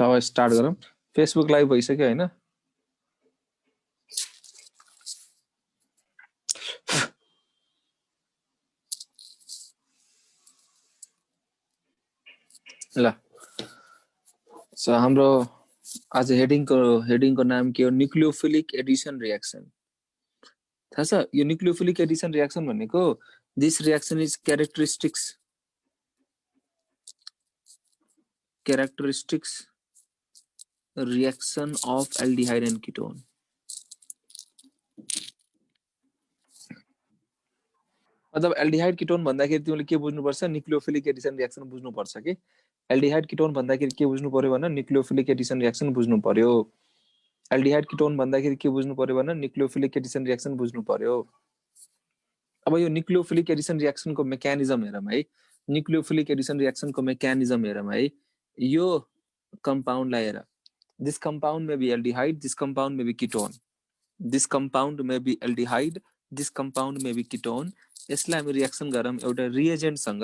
ल स्टार्ट गरौँ Facebook live भइसक्यो हैन ल सो हाम्रो आज हेडिङको नाम के हो न्यूक्लियोफिलिक एडिसन रिएक्सन थाहा छ यो न्यूक्लियोफिलिक एडिसन रिएक्सन भनेको this reaction is characteristics reaction of aldehyde and ketone मतलब एल्डिहाइड किटोन भन्दाखेरि तिमीले के बुझ्नुपर्छ न्यूक्लियोफिलिक एडिसन रिएक्सन बुझ्नुपर्छ के एल्डिहाइड किटोन भन्दाखेरि के बुझ्नु पर्यो भने न्यूक्लियोफिलिक एडिसन रिएक्सन बुझ्नु पर्यो एल्डिहाइड किटोन भन्दाखेरि के बुझ्नु पर्यो भने न्यूक्लियोफिलिक एडिसन रिएक्सन बुझ्नु पर्यो अब यो न्यूक्लियोफिलिक एडिसन रिएक्सनको मेकानिजम हेरौँ है न्यूक्लियोफिलिक एडिसन रिएक्सनको मेकानिजम हेरौँ है यो कम्पाउन्डलाई हेर this compound may be aldehyde this compound may be ketone this compound may be aldehyde this compound may be ketone यसलाई हामी रिएक्सन गरौँ एउटा रिएजेन्टसँग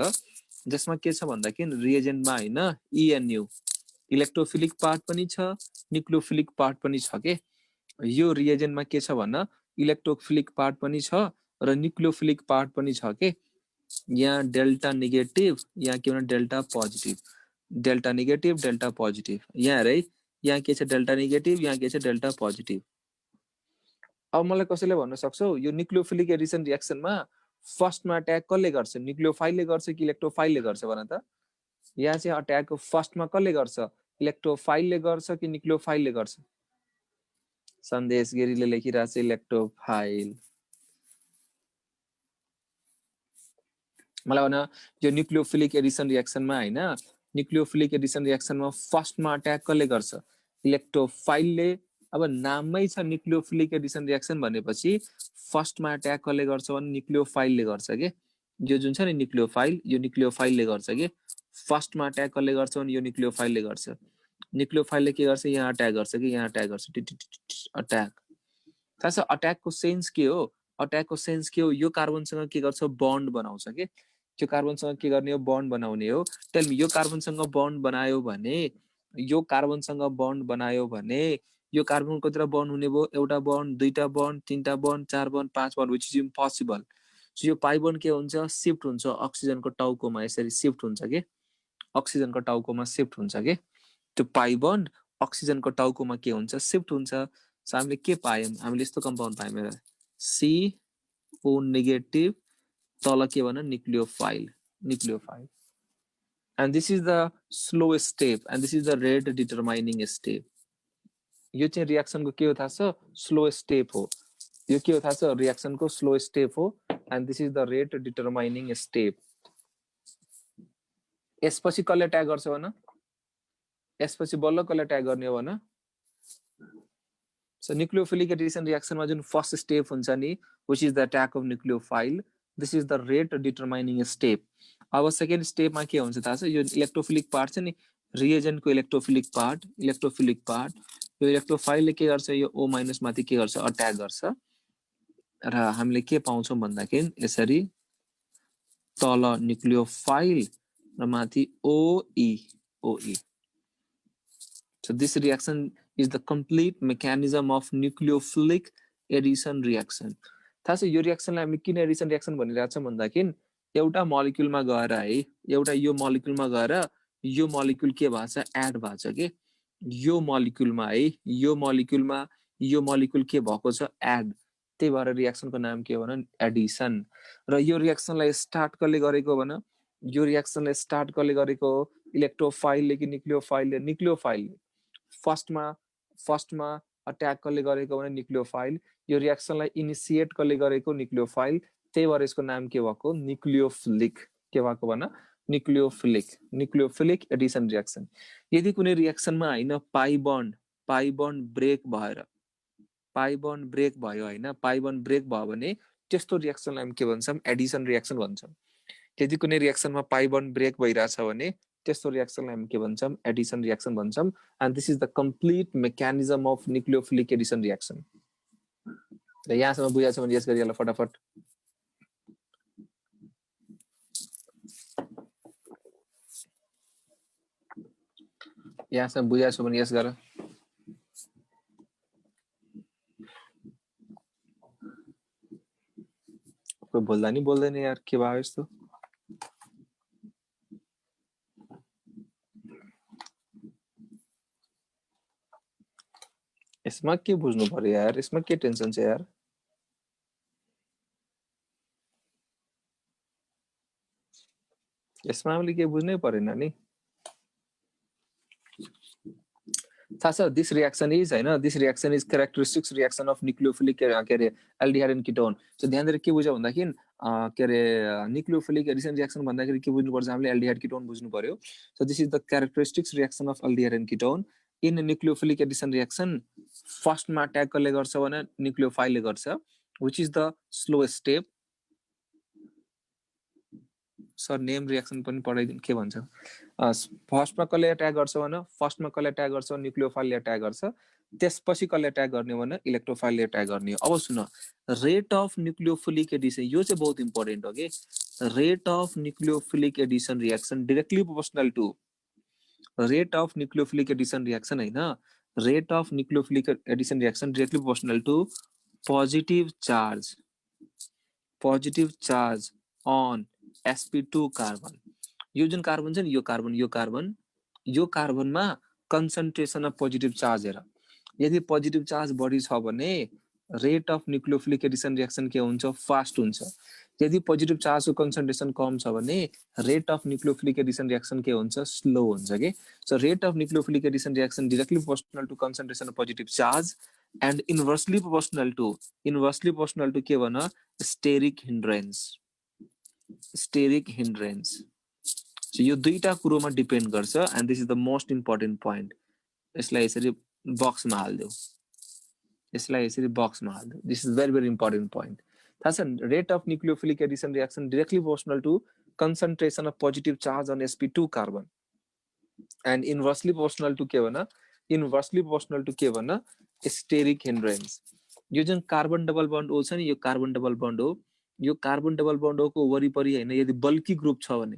जसमा के छ भन्दाखेरि रिएजेन्टमा हैन ENU इलेक्ट्रोफिलिक पार्ट पनि छ न्यूक्लियोफिलिक पार्ट पनि छ के यो रिएजेन्टमा के छ भन्न इलेक्ट्रोफिलिक पार्ट पनि छ र न्यूक्लियोफिलिक पार्ट पनि छ के यहाँ डेल्टा नेगेटिभ यहाँ के भन्छ डेल्टा नेगेटिभ डेल्टा पोजिटिभ यहाँ हेर है यहाँ के छ डेल्टा नेगेटिभ यहाँ के छ डेल्टा पोजिटिभ अब मलाई कसैले भन्न सक्छौ यो न्यूक्लियोफिलिक एडिसन रिएक्सनमा फर्स्टमा अट्याक कसले गर्छ न्यूक्लियोफाइलले गर्छ कि इलेक्ट्रोफाइलले गर्छ भन त यहाँ चाहिँ अट्याकको फर्स्टमा कसले गर्छ इलेक्ट्रोफाइलले गर्छ कि न्यूक्लियोफाइलले गर्छ सन्देश गिरीले लेखिरहेछ इलेक्ट्रोफाइल मलाई भन यो न्यूक्लियोफिलिक एडिसन रिएक्सनमा हैन न्यूक्लियोफिलिक एडिसन रिएक्सनमा फर्स्टमा अट्याक कसले गर्छ इलेक्ट्रोफाइलले अब नाममै छ न्यूक्लियोफिलिक एडिसन रिएक्सन भनेपछि फर्स्टमा अट्याक कसले गर्छ भने न्यूक्लियोफाइलले गर्छ के यो जुन छ नि न्यूक्लियोफाइलले गर्छ के फर्स्टमा अट्याक कसले गर्छ भने यो न्यूक्लियोफाइलले गर्छ न्यूक्लियोफाइलले के गर्छ यहाँ अट्याक गर्छ कि यहाँ अट्याक गर्छ अट्याक थाहा छ अट्याकको सेन्स के हो यो कार्बनसँग के गर्छ बन्ड बनाउँछ के त्यो कार्बनसँग के गर्ने हो बन्ड बनाउने हो टेल मी यो कार्बनसँग बन्ड बनायो भने यो कार्बन कतिवटा बन्ड हुने भयो एउटा बन्ड दुईटा बन्ड तीनटा बन्ड चार बन्ड पाँच bond which is impossible so यो पाइ बन्ड के हुन्छ शिफ्ट हुन्छ अक्सिजनको टाउकोमा यसरी शिफ्ट हुन्छ के अक्सिजनको टाउकोमा शिफ्ट हुन्छ के त्यो पाइ बन्ड अक्सिजनको टाउकोमा के हुन्छ शिफ्ट हुन्छ सो हामीले के पायौं हामीले यस्तो कम्पाउन्ड पायौं CO नेगेटिभ तल के भन nucleophile and this is the slow step and this is the rate determining step यो चाहिँ रिएक्सनको के हो थाहा छ स्लो स्टेप हो यो के हो थाहा छ रिएक्सनको स्लो स्टेप हो and this is the rate determining step यसपछि कसले अट्याक गर्छ भन यसपछि बल्ल कसले अट्याक गर्ने हो भन सो न्यूक्लियोफिलिक एडिसन रिएक्सनमा जुन फर्स्ट स्टेप हुन्छ नि which is the attack of nucleophile this is the rate determining step अब सेकेन्ड स्टेपमा के हुन्छ थाहा छ यो इलेक्ट्रोफिलिक पार्ट छ नि रिएजेन्टको इलेक्ट्रोफिलिक पार्ट यो इलेक्ट्रोफाइलले के गर्छ यो O- माथि के गर्छ अट्याक गर्छ र हामीले के पाउँछौं भन्दाखेरि यसरी तल न्यूक्लियोफाइल र माथि OE so this reaction is the complete mechanism of nucleophilic addition reaction थाहा छ यो रिएक्सनलाई हामी किन एडिसन रिएक्सन भनिरहेको छौं भन्दाखेरि एउटा मोलिक्युलमा गएर है एउटा यो मोलिक्युलमा गएर यो मोलिक्युल के भन्छ एड भन्छ के यो मोलिक्युलमा के भएको छ एड त्यही भएर रिएक्सनको नाम के हो भने एडिसन र यो रिएक्सनलाई स्टार्ट कसले गरेको भन यो रिएक्सनलाई स्टार्ट कसले गरेको इलेक्ट्रोफाइलले कि न्यूक्लियोफाइलले फर्स्टमा अट्याक कसले गरेको भने न्यूक्लियोफाइल यो रिएक्सनलाई इनिशिएट कसले गरेको न्यूक्लियोफाइल त्यही भएर यसको नाम के भएको न्यूक्लियोफिलिक के भएको भन न्यूक्लियोफिलिक एडिसन रिएक्सन यदि कुनै रिएक्सनमा हैन पाइ बन्ड ब्रेक भयो हैन पाइ बन्ड ब्रेक भयो भने त्यस्तो रिएक्सनलाई हामी के भन्छौं एडिसन रिएक्सन भन्छौं यदि कुनै रिएक्सनमा पाइ बन्ड ब्रेक भइराछ भने त्यस्तो रिएक्सनलाई हामी के भन्छौं एडिसन रिएक्सन भन्छौं and this is the complete mechanism of nucleophilic addition reaction र यहाँसम्म बुझाछ भने यस गरी ल फटाफट यहाँसम्म बुझाएको छु भने यस गर। कोही बोल्दा नि बोल्दैन यार, के भयो यस्तो? यसमा के बुझ्नु पर्यो यार, यसमा के टेन्सन छ यार? यसमा हामीले के बुझ्नै परेन नि। थाहा छ दिस रिएक्सन इज हैन, this reaction is characteristics reaction of nucleophilic के अरे एल्डिहाइड एन्ड किटोन। सो ध्यान दिएर के बुझ्यो भन्दाखेरि के अरे न्युक्लियोफिलिक एडिसन रिएक्सन भन्दाखेरि के बुझ्नुपर्छ हामीले? एल्डिहाइड किटोन बुझ्नु पर्यो। So this is the characteristics reaction of aldehyde and ketone in nucleophilic addition reaction. फर्स्टमा ट्याग कसले गर्छ भने न्युक्लियोफाइलले गर्छ, which is the slow step. Sir name reaction पनि पढाइदिनु के भन्छ? फर्स्टमा कसले अट्याक गर्छ भने फर्स्टमा कसले अट्याक गर्छ? न्युक्लियोफाइलले अट्याक गर्छ। त्यसपछि कसले अट्याक गर्ने भने इलेक्ट्रोफाइलले अट्याक गर्ने। अब सुन, रेट अफ न्युक्लियोफिलिक एडिसन, यो चाहिँ बहुत इम्पोर्टेन्ट हो कि। Rate of nucleophilic addition reaction directly proportional to rate of nucleophilic addition reaction हैन, rate of nucleophilic addition reaction directly proportional to positive charge on sp2 carbon. यो जुन carbon छ नि, यो कार्बनमा कन्सन्ट्रेसन अफ पोजिटिभ चार्ज हेर। यदि positive charge बढी छ भने rate of nucleophilic addition reaction के हुन्छ? फास्ट हुन्छ। यदि पोजिटिभ चार्जको कन्सन्ट्रेसन कम छ भने rate of nucleophilic addition reaction के हुन्छ? स्लो हुन्छ के। So rate of nucleophilic addition reaction directly proportional to concentration of positive charge and inversely proportional to के भन? स्टेरिक हिन्ड्रेन्स। सो यो दुईटा कुरोमा डिपेन्ड गर्छ and this is the most important point. यसलाई यसरी बक्समा हाल्दियो, this is very very important point. थाहा छ rate of nucleophilic addition reaction directly proportional to concentration of positive charge on sp2 carbon and inversely proportional to के भन? Steric hindrance. यो जुन कार्बन डबल बन्ड ओ छ नि, यो कार्बन डबल बन्ड हो। यो कार्बन डबल बन्ड ओ को वरिपरि हैन यदि बल्की ग्रुप छ भने,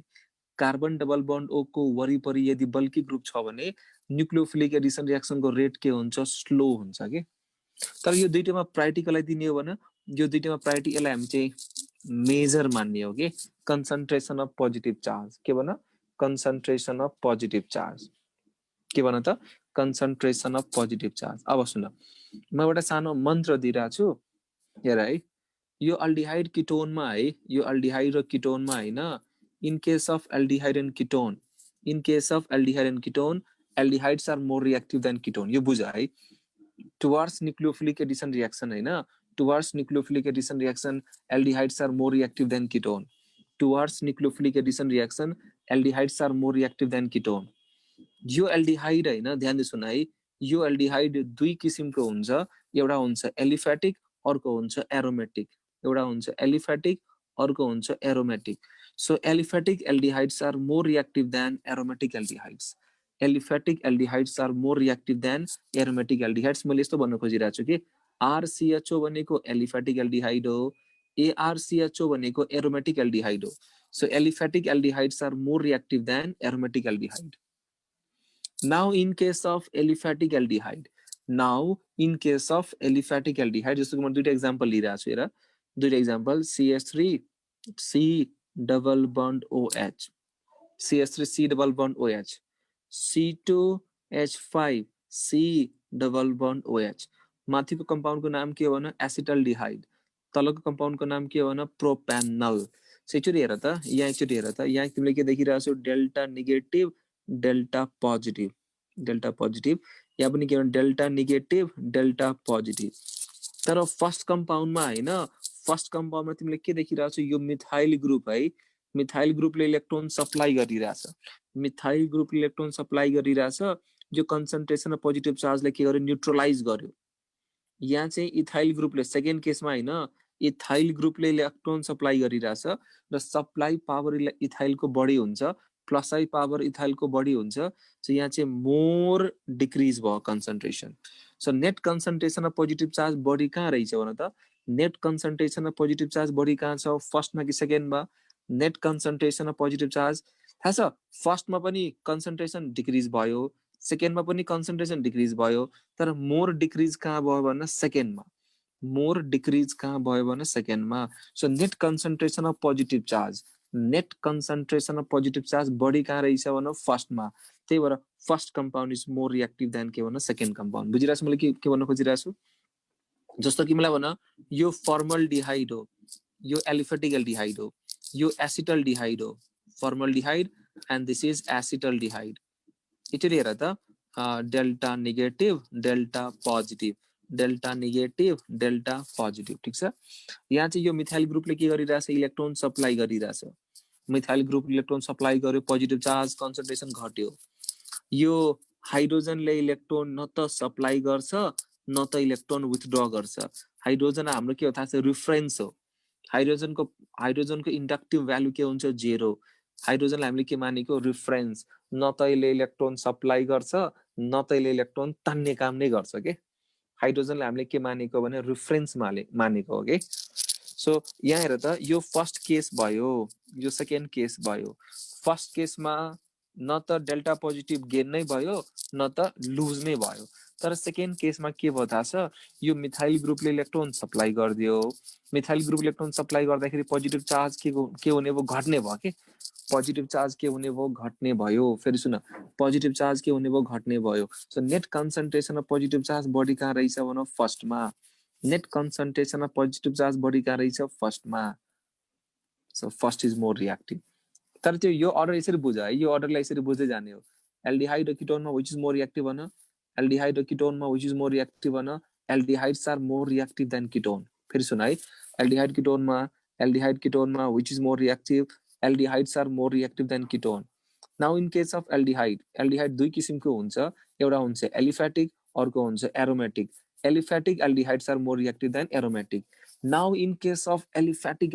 कार्बन डबल बन्ड ओ को वरिपरि यदि बल्की ग्रुप छ भने न्युक्लियोफिलिक एडिसन रिएक्सनको रेट के हुन्छ? स्लो हुन्छ के। तर यो दुईटामा प्रायोरिटी कसलाई दिने हो भने यो दुईटामा प्रायोरिटी यसलाई हामी चाहिँ मेजर मान्ने हो कि कन्सन्ट्रेसन अफ पोजिटिभ चार्ज। के भन? Concentration of positive charge. के भन त? Concentration of positive charge. अब सुन, म एउटा सानो मन्त्र दिइरहेको छु हेर है। यो अल्डिहाइड किटोनमा है, यो अल्डिहाइड र किटोनमा हैन, in case of aldehyde and ketone, aldehydes are more reactive than ketone. यो बुझ है। टुवर्ड्स न्युक्लियोफिलिक एडिसन रिएक्सन हैन, towards nucleophilic addition reaction aldehydes are more reactive than ketone. Towards nucleophilic addition reaction aldehydes are more reactive than ketone. यो aldehyde हैन, ध्यान they सुन है, यो aldehyde दुई किसिमको हुन्छ। एउटा हुन्छ एलिफेटिक, अर्को हुन्छ एरोमेटिक। एउटा हुन्छ एलिफेटिक, अर्को हुन्छ aromatic. So aliphatic aldehydes are more reactive than aromatic aldehydes. Aliphatic aldehydes are more reactive than aromatic aldehydes. मैले यस्तो भन्न खोजिरहेको छु कि आरसिएचओ भनेको एलिफेटिक एल्डिहाइड हो, एआरसिएचओ भनेको एरोमेटिक एल्डिहाइड हो। So aliphatic aldehydes are more reactive than aromatic aldehyde. Now in case of aliphatic aldehyde, जस्तो कि म दुईटा एक्जाम्पल लिइरहेको छु हेर। दुईटा example CH3 C double bond OH, CH3 C double bond OH, C2H5 C double bond OH। माथिको कम्पाउन्डको नाम के हो भने एसिटल्डिहाइड, तलको कम्पाउन्डको नाम के हो भने प्रोपेनल। एकचोटि हेर त, यहाँ एकचोटि हेर त, यहाँ तिमीले के देखिरहेको छौ? Delta negative, delta positive, delta positive. यहाँ पनि के भन्छ? Delta negative, delta positive. तर फर्स्ट कम्पाउन्डमा हैन, फर्स्ट कम्पाउन्डमा तिमीले के देखिरहेको छौ? यो मिथाइल ग्रुप है, मिथाइल ग्रुपले इलेक्ट्रोन सप्लाई गरिरहेछ, मिथाइल ग्रुपले इलेक्ट्रोन सप्लाई गरिरहेछ। यो कन्सन्ट्रेसन अफ पोजिटिभ चार्जले के गर्यो? न्युट्रलाइज गर्यो। यहाँ चाहिँ इथाइल ग्रुपले, सेकेन्ड केसमा हैन, इथाइल ग्रुपले इलेक्ट्रोन सप्लाई गरिरहेछ र सप्लाई पावर इथाइलको बढी हुन्छ, प्लस आई पावर इथाइलको बढी हुन्छ। सो यहाँ चाहिँ मोर डिक्रिज भयो concentration. So net concentration of positive charge बढी कहाँ रहेछ भन त? Net concentration of positive charge बढी कहाँ छ? फर्स्टमा कि सेकेन्डमा? Net concentration of positive charge थाहा छ? फर्स्टमा पनि कन्सन्ट्रेसन डिक्रिज भयो, सेकेन्डमा पनि कन्सन्ट्रेसन डिक्रिज भयो, तर मोर डिक्रिज कहाँ भयो भने सेकेन्डमा, मोर डिक्रिज कहाँ भयो भने सेकेन्डमा। So net concentration of positive charge, net concentration of positive charge बढी कहाँ रहेछ भने फर्स्टमा, त्यही भएर first compound is more reactive than के भन्न सेकेन्ड कम्पाउन्ड। बुझिरहेको छु मैले के भन्न खोजिरहेको छु? जस्तो कि मलाई भन, यो फर्मल्डिहाइड हो, यो एलिफेटिक एल्डिहाइड हो, यो एसिटल्डिहाइड हो, फर्मल्डिहाइड एन्ड दिस इज एसिटल्डिहाइड। यसरी हेर त, delta negative delta positive, delta negative delta positive, ठिक छ। यहाँ चाहिँ यो मिथाइल ग्रुपले के गरिरहेछ, इलेक्ट्रोन सप्लाई गरिरहेछ। मिथाइल ग्रुप इलेक्ट्रोन सप्लाई गर्यो, पोजिटिभ चार्ज कन्सन्ट्रेसन घट्यो। यो हाइड्रोजनले इलेक्ट्रोन न त सप्लाई गर्छ न त इलेक्ट्रोन विथड्र गर्छ। हाइड्रोजन हाम्रो के हो थाहा छ, रिफरेन्स हो। हाइड्रोजनको इन्डक्टिभ भ्यालु के हुन्छ, 0। हाइड्रोजनलाई हामीले के मानेको, रिफरेन्स। न त यसले इलेक्ट्रोन सप्लाई गर्छ न त यसले इलेक्ट्रोन तान्ने काम नै गर्छ के। हाइड्रोजनलाई हामीले के मानेको भने रिफरेन्स मानेको हो कि। सो यहाँ हेर त, यो फर्स्ट केस भयो, यो सेकेन्ड केस भयो। फर्स्ट केसमा न त डेल्टा पोजिटिभ गेन नै भयो न त लुज नै भयो। तर सेकेन्ड केसमा के भयो थाहा छ, यो मिथाइल ग्रुपले इलेक्ट्रोन सप्लाई गरिदियो। मिथाइल ग्रुप इलेक्ट्रोन सप्लाई गर्दाखेरि पोजिटिभ चार्ज के हुने भयो, घट्ने भयो कि। पोजिटिभ चार्ज के हुने भयो, घट्ने भयो। फेरि सुन, पोजिटिभ चार्ज के हुने भयो, घट्ने भयो। So net concentration of positive charge बढी कहाँ रहेछ भने फर्स्टमा। Net concentration of positive charge बढी कहाँ रहेछ, फर्स्टमा। So first is more reactive. तर त्यो यो अर्डर यसरी बुझ है, यो अर्डरलाई यसरी बुझ्दै जाने हो। एल्डिहाइड र किटोनमा विच इज मोर रिएक्टिभ भन, एल्डिहाइड र किटोनमा विच इज मोर रिएक्टिभ भन, aldehydes are more reactive than ketone. फेरि सुन है, एल्डिहाइड किटोनमा which is more reactive, aldehydes are more reactive than ketone. Now in case of aldehyde दुई किसिमको हुन्छ, एउटा हुन्छ एलिफेटिक, अर्को हुन्छ aromatic. Aliphatic aldehydes are more reactive than aromatic. Now in case of aliphatic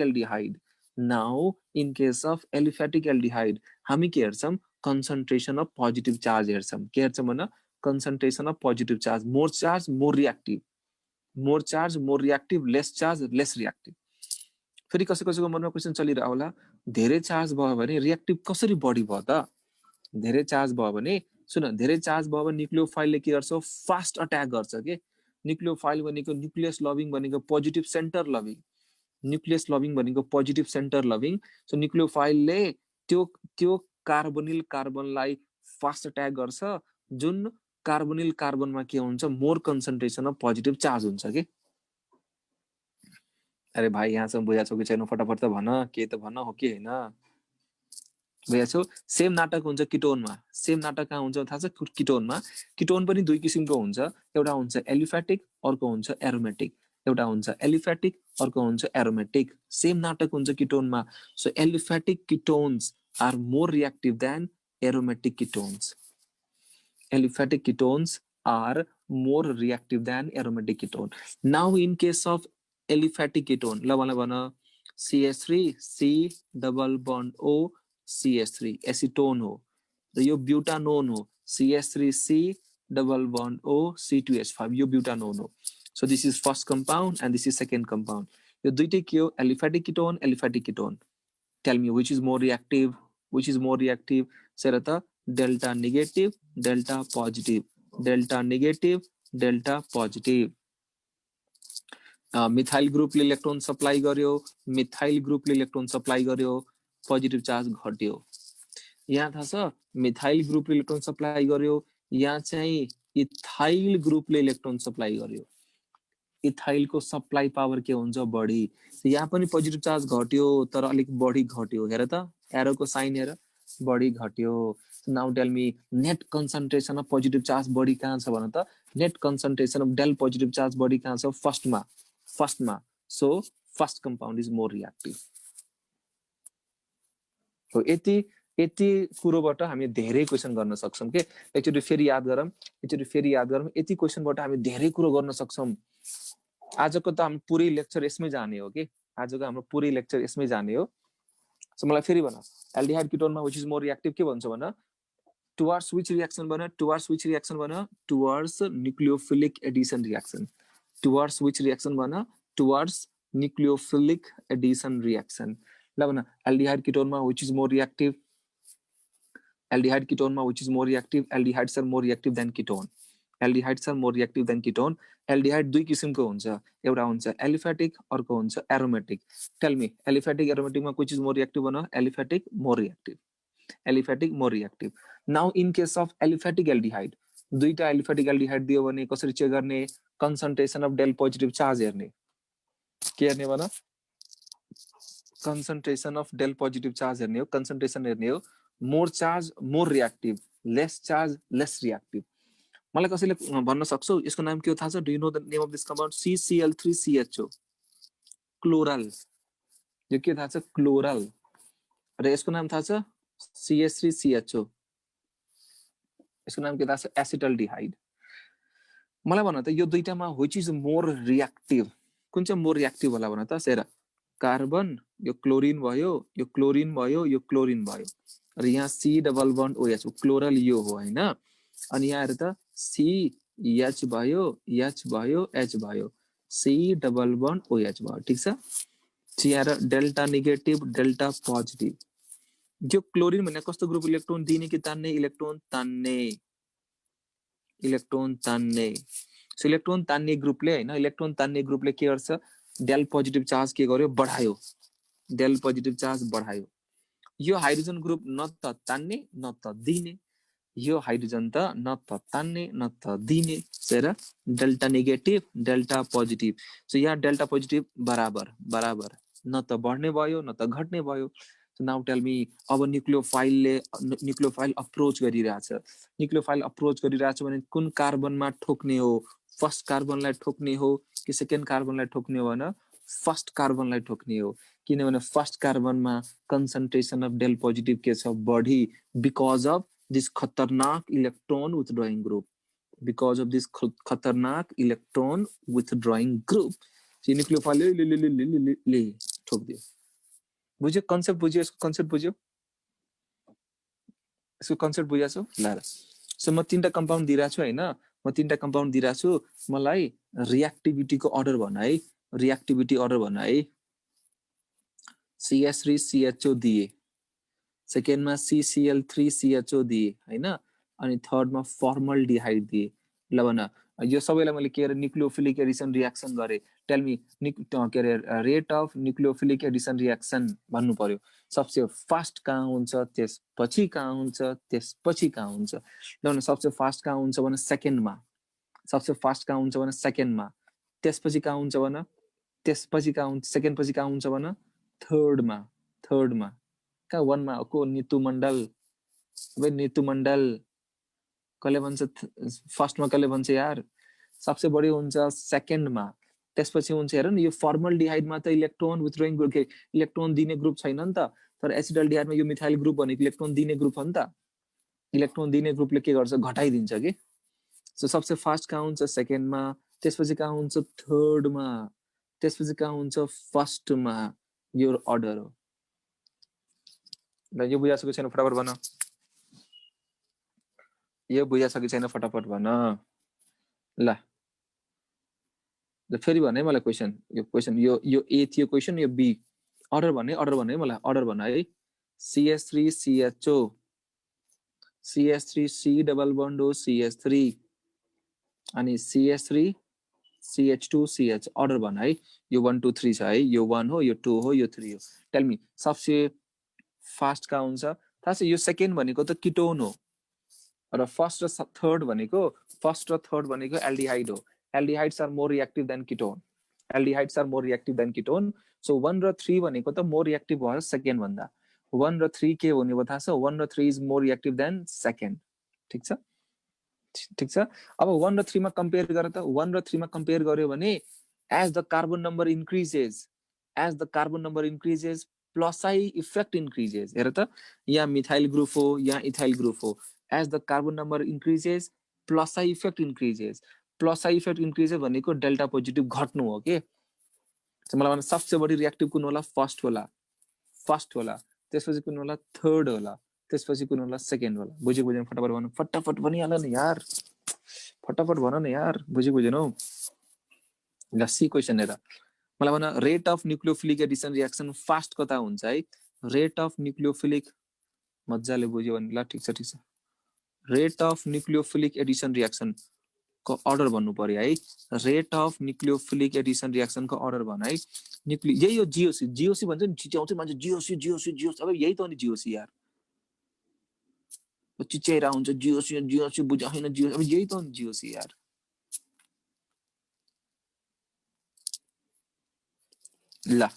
aldehyde, हामी के हेर्छौँ, कन्सन्ट्रेसन अफ पोजिटिभ चार्ज हेर्छौँ। के हेर्छौँ भन, concentration of positive charge, more charge more reactive, more charge more reactive, lace charge lace reactive. फेरि कसैको मनमा क्वेसन चलिरह होला, धेरै चार्ज भयो भने रिएक्टिभ कसरी बढी भयो त? धेरै चार्ज भयो भने सुन, धेरै चार्ज भयो भने न्युक्लियोफाइलले के गर्छ, फास्ट अट्याक गर्छ के। न्युक्लियोफाइल भनेको न्युक्लियस लभिङ भनेको positive centre loving, nucleus loving भनेको पोजिटिभ सेन्टर लभिङ। सो न्युक्लियोफाइलले त्यो कार्बोनिल कार्बनलाई फास्ट अट्याक गर्छ, जुन कार्बोनिल कार्बनमा के हुन्छ, more concentration of positive charge हुन्छ कि। अरे भाइ यहाँसम्म बुझाएको छौ कि छैन, फटाफट त भन, के त भन, हो कि होइन? बुझाएको छौ? सेम नाटक हुन्छ किटोनमा। सेम नाटक कहाँ हुन्छ थाहा छ, किटोनमा। किटोन पनि दुई किसिमको हुन्छ, एउटा हुन्छ एलिफेटिक, अर्को हुन्छ एरोमेटिक। एउटा हुन्छ एलिफेटिक, अर्को हुन्छ एरोमेटिक। सेम नाटक हुन्छ किटोनमा। So aliphatic ketones are more reactive than aromatic ketones. Aliphatic ketones are more reactive than aromatic ketone. Now in case of aliphatic ketone, CH3 C double bond O CH3 acetone हो, र यो ब्युटानोन हो, CH3 C double bond O C2H5, यो ब्युटानोन हो। So this is first compound and this is second compound. यो दुईटै के हो, aliphatic ketone. Tell me which is more reactive, सेर त delta negative delta positive, delta negative delta positive. Methyl ग्रुपले electron supply गर्यो, positive charge घट्यो। यहाँ थाहा छ, मिथाइल ग्रुपले इलेक्ट्रोन सप्लाई गर्यो, यहाँ चाहिँ इथाइल ग्रुपले इलेक्ट्रोन सप्लाई गर्यो। इथाइलको सप्लाई पावर के हुन्छ, बढी। यहाँ पनि पोजिटिभ चार्ज घट्यो तर अलिक बढी घट्यो। हेर त, एरोको साइन हेर, बढी घट्यो। Now tell me net concentration of positive charge बढी कहाँ छ भन त, net concentration of del positive charge बढी कहाँ छ, फर्स्टमा। So first compound is more reactive. हो, यति कुरोबाट हामी धेरै क्वेसन गर्न सक्छौँ के। एकचोटि फेरि याद गरौँ, यति क्वेसनबाट हामी धेरै कुरो गर्न सक्छौँ। आजको त हाम्रो पुरै लेक्चर यसमै जाने हो कि, सो मलाई फेरि भन, एल्डिहाइड किटोनमा विच इज मोर रिएक्टिभ के भन्छ भन, टुवर्ड्स विच रिएक्सन भन, towards nucleophilic addition reaction. Towards which reaction भन, टुवर्ड्स न्युक्लियोफिलिक एडिसन रिएक्सन। ल भन, एल्डिहाइड किटोनमा which is more reactive, aldehyde किटोनमा which is more reactive, aldehydes are more reactive than ketone. Aldehydes are more reactive than ketone. Aldehyde दुई किसिमको हुन्छ, एउटा हुन्छ एलिफेटिक, अर्को हुन्छ एरोमेटिक. टेल मी एलिफेटिक एरोमेटिकमा which is more reactive भन. Aliphatic more reactive. Aliphatic more reactive. Now in case of aliphatic aldehyde, दुईटा एलिफेटिक एल्डिहाइड दियो भने कसरी चेक गर्ने? Concentration of del positive charge हेर्ने. के हेर्ने भन? concentration of del positive charge हेर्ने हो, concentration हेर्ने हो. more charge more reactive, less charge less reactive. मलाई कसैले भन्न सक्छौ यसको नाम के हो थाहा छ? Do you know the name of this compound? CCl3CHO, chloral. यो के थाहा छ? क्लोरल. र यसको नाम थाहा छ? CH3CHO. यसको नाम के थाहा छ? एसिटल्डिहाइड. मलाई भन त यो दुईटामा which is more reactive? कुन चाहिँ more reactive होला भन त? सेरा कार्बन, यो क्लोरिन भयो, यो क्लोरिन भयो, यो क्लोरिन भयो. र यहाँ C double bond OH, chloral यो हो हैन. अनि यहाँ हेर त C H भयो, H भयो, H भयो. C डबल बन्ड OH भयो. ठीक छ? यहाँ डेल्टा नेगेटिभ, डेल्टा पोजिटिभ. जो क्लोरिन भन्ने कस्तो ग्रुप इलेक्ट्रोन दिने कि तान्ने? इलेक्ट्रोन तान्ने. इलेक्ट्रोन तान्ने. सो इलेक्ट्रोन तान्ने ग्रुपले हैन, इलेक्ट्रोन तान्ने ग्रुपले के गर्छ? डेल पोजिटिभ चार्ज के गर्यो? बढायो. डेल पोजिटिभ चार्ज बढायो. यो हाइड्रोजन ग्रुप न त तान्ने न त दिने. यो हाइड्रोजन त न त तान्ने न त दिने. सेर delta negative, delta positive. So यहाँ डेल्टा पोजिटिभ बराबर बराबर, न त बढ्ने भयो न त घट्ने भयो. सो नाउ टेल मी, अब न्युक्लियोफाइल अप्रोच गरिरहेछ. न्युक्लियोफाइल अप्रोच गरिरहेछ भने कुन कार्बनमा ठोक्ने हो? फर्स्ट कार्बनलाई ठोक्ने हो कि सेकेन्ड कार्बनलाई ठोक्ने हो भन? फर्स्ट कार्बनलाई ठोक्ने हो. किनभने फर्स्ट कार्बनमा कन्सन्ट्रेसन अफ डेल पोजिटिभ के छ? बढी. बिकज अफ दिस खतरनाक electron withdrawing group. Because of this खतरनाक इलेक्ट्रोन विथड्रइङ ग्रुप. न्युक्लियोफाइलले ठोक्दियो. बुझ्यो? कन्सेप्ट बुझ्यो? यसको कन्सेप्ट बुझ्यो? यसको कन्सेप्ट बुझाएको छौ? ल. सो म 3टा कम्पाउन्ड दिइरहेको छु हैन. म 3टा कम्पाउन्ड दिइरहेको छु. मलाई रिएक्टिभिटीको अर्डर भन है. रिएक्टिभिटी अर्डर भन है. CH3CHO दिए, सेकेन्डमा CCl3CHO दिए हैन, अनि थर्डमा फर्मल्डिहाइड दिए. ल भन, यो सबैलाई मैले के अरे न्युक्लियोफिलिक एडिसन रिएक्सन गरे. टेल मी के अरे rate of nucleophilic addition reaction भन्नु पर्यो. सबसे फास्ट कहाँ हुन्छ, त्यसपछि कहाँ हुन्छ, त्यसपछि कहाँ हुन्छ. ल भन, सबसे फास्ट कहाँ हुन्छ भने सेकेन्डमा. सबसे फास्ट कहाँ हुन्छ भने सेकेन्डमा. त्यसपछि कहाँ हुन्छ भन? त्यसपछि कहाँ हुन्छ? सेकेन्ड पछि कहाँ हुन्छ भन? थर्डमा. थर्डमा कहाँ? वनमा को? नीतू मण्डल. अब नीतू मण्डल कसले भन्छ फर्स्टमा? कसले भन्छ यार? सबसे बढी हुन्छ सेकेन्डमा. त्यसपछि हुन्छ हेर न, यो फर्मल्डिहाइडमा त इलेक्ट्रोन विथड्रइङ ग्रुप, इलेक्ट्रोन दिने ग्रुप छैन नि त. तर एसिडल्डिहाइडमा यो मिथाइल ग्रुप भनेको इलेक्ट्रोन दिने ग्रुप हो नि त. इलेक्ट्रोन दिने ग्रुपले के गर्छ? घटाइदिन्छ कि. सो सबसे फास्ट कहाँ हुन्छ? सेकेन्डमा. त्यसपछि कहाँ हुन्छ? थर्डमा. त्यसपछि कहाँ हुन्छ? फर्स्टमा. यो अर्डर हो. ल, यो बुझाइसकेको छैन? फटाफट भन. यो बुझाइसकेको छैन? फटाफट भन. ल फेरि भने मलाई क्वेसन. यो क्वेसन यो ए थियो क्वेसन, यो बी. अर्डर भन्ने है मलाई. अर्डर भन है. CH3CHO, CH3C डबल बन्ड हो CH3, अनि CH3CH2CH. अर्डर भन है. यो 1 2 3 छ है. यो 1 हो, यो 2 हो, यो 3 हो. टेल मी सबसे फास्ट कहाँ हुन्छ? थाहा छ? यो सेकेन्ड भनेको त किटोन हो, र फर्स्ट र थर्ड भनेको एल्डिहाइड हो. Aldehydes are more reactive than ketone. Aldehydes are more reactive than ketone. So 1 र 3 भनेको त मोर रिएक्टिभ भयो सेकेन्ड भन्दा. 1 र 3 के हुने भयो थाहा छ? 1 र 3 is more reactive than second. ठिक छ? ठिक छ. अब 1 र 3 मा कम्पेयर गर त. 1 र 3 मा कम्पेयर गर्यो भने as the carbon number increases, plus I effect increases. हेर त, यहाँ मिथाइल ग्रुप हो, यहाँ इथाइल ग्रुप हो. As the carbon number increases, plus I effect increases. Plus I effect increases भनेको डेल्टा पोजिटिभ घट्नु हो के. मलाई भन, सबसे बढी रिएक्टिभ कुन होला? फर्स्ट होला. त्यसपछि कुन होला? थर्ड होला. त्यसपछि कुन होला? सेकेन्ड होला. बुझ्यो? बुझेन? फटाफट भन. फटाफट भनिहाल न यार. फटाफट भन न यार. बुझ्यो? बुझेन हौ? ल, सी क्वेसन हेर. मलाई भन, rate of nucleophilic addition reaction fast कता हुन्छ है? रेट अफ न्युक्लियोफिलिक मजाले बुझ्यो भने ल ठीक छ rate of nucleophilic addition reaction को अर्डर भन्नु पर्यो है rate of nucleophilic addition reaction को अर्डर भन है यही हो जीओसी भन्छ नि चिच्याउँछ मान्छे जीओसी अब यही त हो नि जीओसी यार चिच्याइरा हुन्छ जीओसी बुझ हैन जीओसी अब यही त हो नि जीओसी यार ल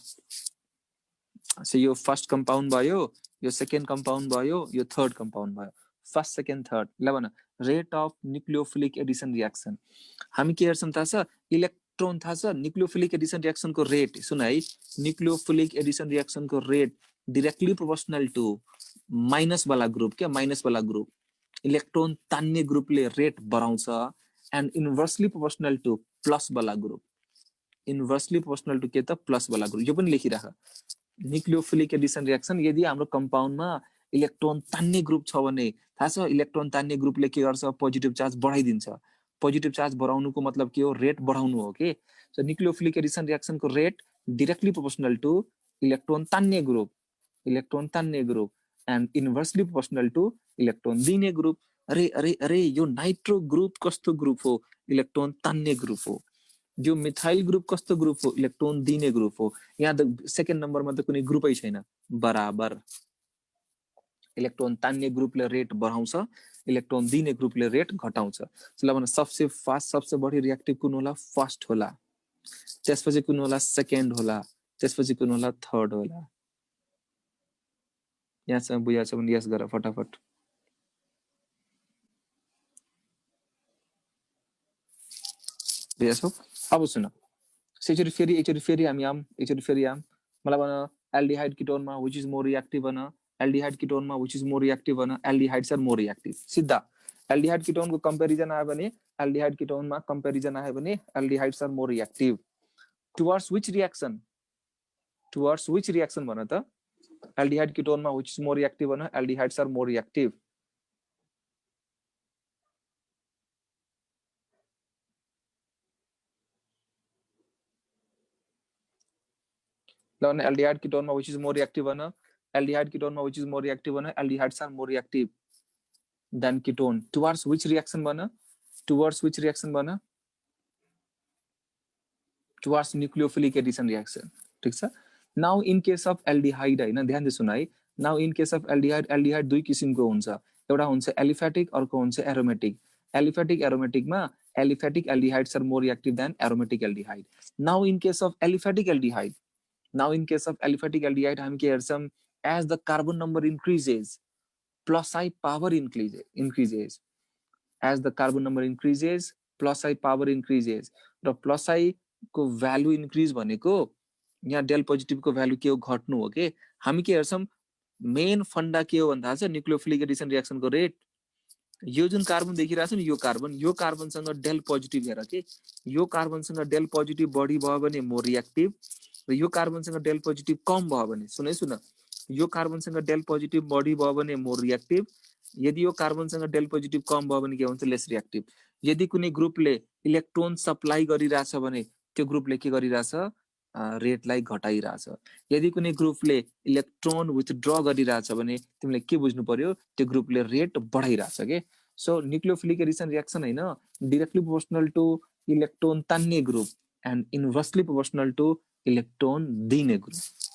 सो यो फर्स्ट कम्पाउन्ड भयो यो सेकेन्ड कम्पाउन्ड भयो यो थर्ड कम्पाउन्ड भयो फर्स्ट सेकेन्ड थर्ड ल भन rate of nucleophilic addition reaction हामी के हेर्छौं थाहा छ इलेक्ट्रोन थाहा छ न्यूक्लियोफिलिक एडिशन रिएक्सन को रेट सुन है न्यूक्लियोफिलिक एडिशन रिएक्सन को rate directly proportional to minus वाला ग्रुप के माइनस वाला ग्रुप इलेक्ट्रोन तान्ने ग्रुपले रेट बढाउँछ and inversely proportional to plus वाला ग्रुप इन्भर्सली प्रोपोर्शनल टु के त प्लस वाला ग्रुप यो पनि लेखिराख न्यूक्लियोफिलिक एडिशन रिएक्सन यदि हाम्रो कम्पाउन्डमा इलेक्ट्रोन तान्ने ग्रुप छ भने थाहा छ इलेक्ट्रोन तान्ने ग्रुपले के गर्छ पोजिटिभ चार्ज बढाइदिन्छ पोजिटिभ चार्ज बढाउनुको मतलब के हो रेट बढाउनु हो के सो न्यूक्लियोफिलिक एडिशन रिएक्सनको rate directly proportional to electron तान्ने group and inversely proportional to electron दिने ग्रुप अरे यो नाइट्रो ग्रुप कस्तो ग्रुप हो इलेक्ट्रोन तान्ने ग्रुप हो जो मिथाइल ग्रुप कस्तो ग्रुप हो इलेक्ट्रोन दिने ग्रुप हो यहाँ त सेकेन्ड नम्बरमा त कुनै ग्रुपै छैन बराबर इलेक्ट्रोन तान्ने ग्रुपले रेट बढाउँछ इलेक्ट्रोन दिने ग्रुपले रेट घटाउँछ ल भने सबसे फास्ट सबसे बढी रिएक्टिभ कुन होला फर्स्ट होला त्यसपछि कुन होला सेकेन्ड होला त्यसपछि कुन होला थर्ड होला यहाँसम्म बुझाएको छ भने यस गर फटाफट बुझाएको छौ अब सुन एकचोटि फेरि हामी आम मलाई भन एल्डिहाइड किटोनमा व्हिच इज मोर रिएक्टिभ भन एल्डिहाइड किटोनमा व्हिच इज मोर रिएक्टिभ भन एल्डिहाइड्स आर मोर रिएक्टिभ सिधा एल्डिहाइड किटोनको कम्पेरिजन आयो भने एल्डिहाइड किटोनमा कम्पेरिजन आयो भने aldehydes are more reactive towards which reaction भन त एल्डिहाइड किटोनमा व्हिच इज मोर रिएक्टिभ भन aldehydes are more reactive aldehyde ketone which is more reactive aldehyde ketone which is more reactive aldehydes are more reactive than ketone towards which reaction towards nucleophilic addition reaction ठीक छ now in case of aldehyde हैन ध्यान they सुन है now in case of aldehyde दुई किसिमको हुन्छ एउटा हुन्छ एलिफेटिक अर्को हुन्छ एरोमेटिक एरोमेटिक मा aliphatic aldehydes are more reactive than aromatic aldehyde now in case of aliphatic aldehyde हामी के हेर्छौं as the carbon number increases plus I power increases as the carbon number increases plus I power increases र plus I को value increase भनेको यहाँ del positive को value के हो घट्नु हो के हामी के हेर्छौं मेन फन्डा के हो भन्दा छ न्यूक्लियोफिलिक एडिशन रिएक्सन को रेट यो जुन कार्बन देखिरहेछ नि यो कार्बनसँग डेल पोजिटिभ हेर के यो कार्बनसँग डेल पोजिटिभ बढी भयो भने मोर रिएक्टिभ र यो कार्बनसँग डेल पोजिटिभ कम भयो भने सुन यो कार्बनसँग डेल पोजिटिभ बढी भयो भने मोर रिएक्टिभ यदि यो कार्बनसँग डेल पोजिटिभ कम भयो भने के हुन्छ लेस रिएक्टिभ यदि कुनै ग्रुपले इलेक्ट्रोन सप्लाई गरिरहेछ भने त्यो ग्रुपले के गरिरहेछ रेटलाई घटाइरहेछ यदि कुनै ग्रुपले इलेक्ट्रोन विथड्र गरिरहेछ भने तिमीले के बुझ्नु पर्यो त्यो ग्रुपले रेट बढाइरहेछ के सो न्यूक्लियोफिलिक एडिशन रिएक्सन हैन डाइरेक्टली प्रोपोर्शनल टु इलेक्ट्रोन तान्ने group and inversely proportional to electron दिने ग्रुप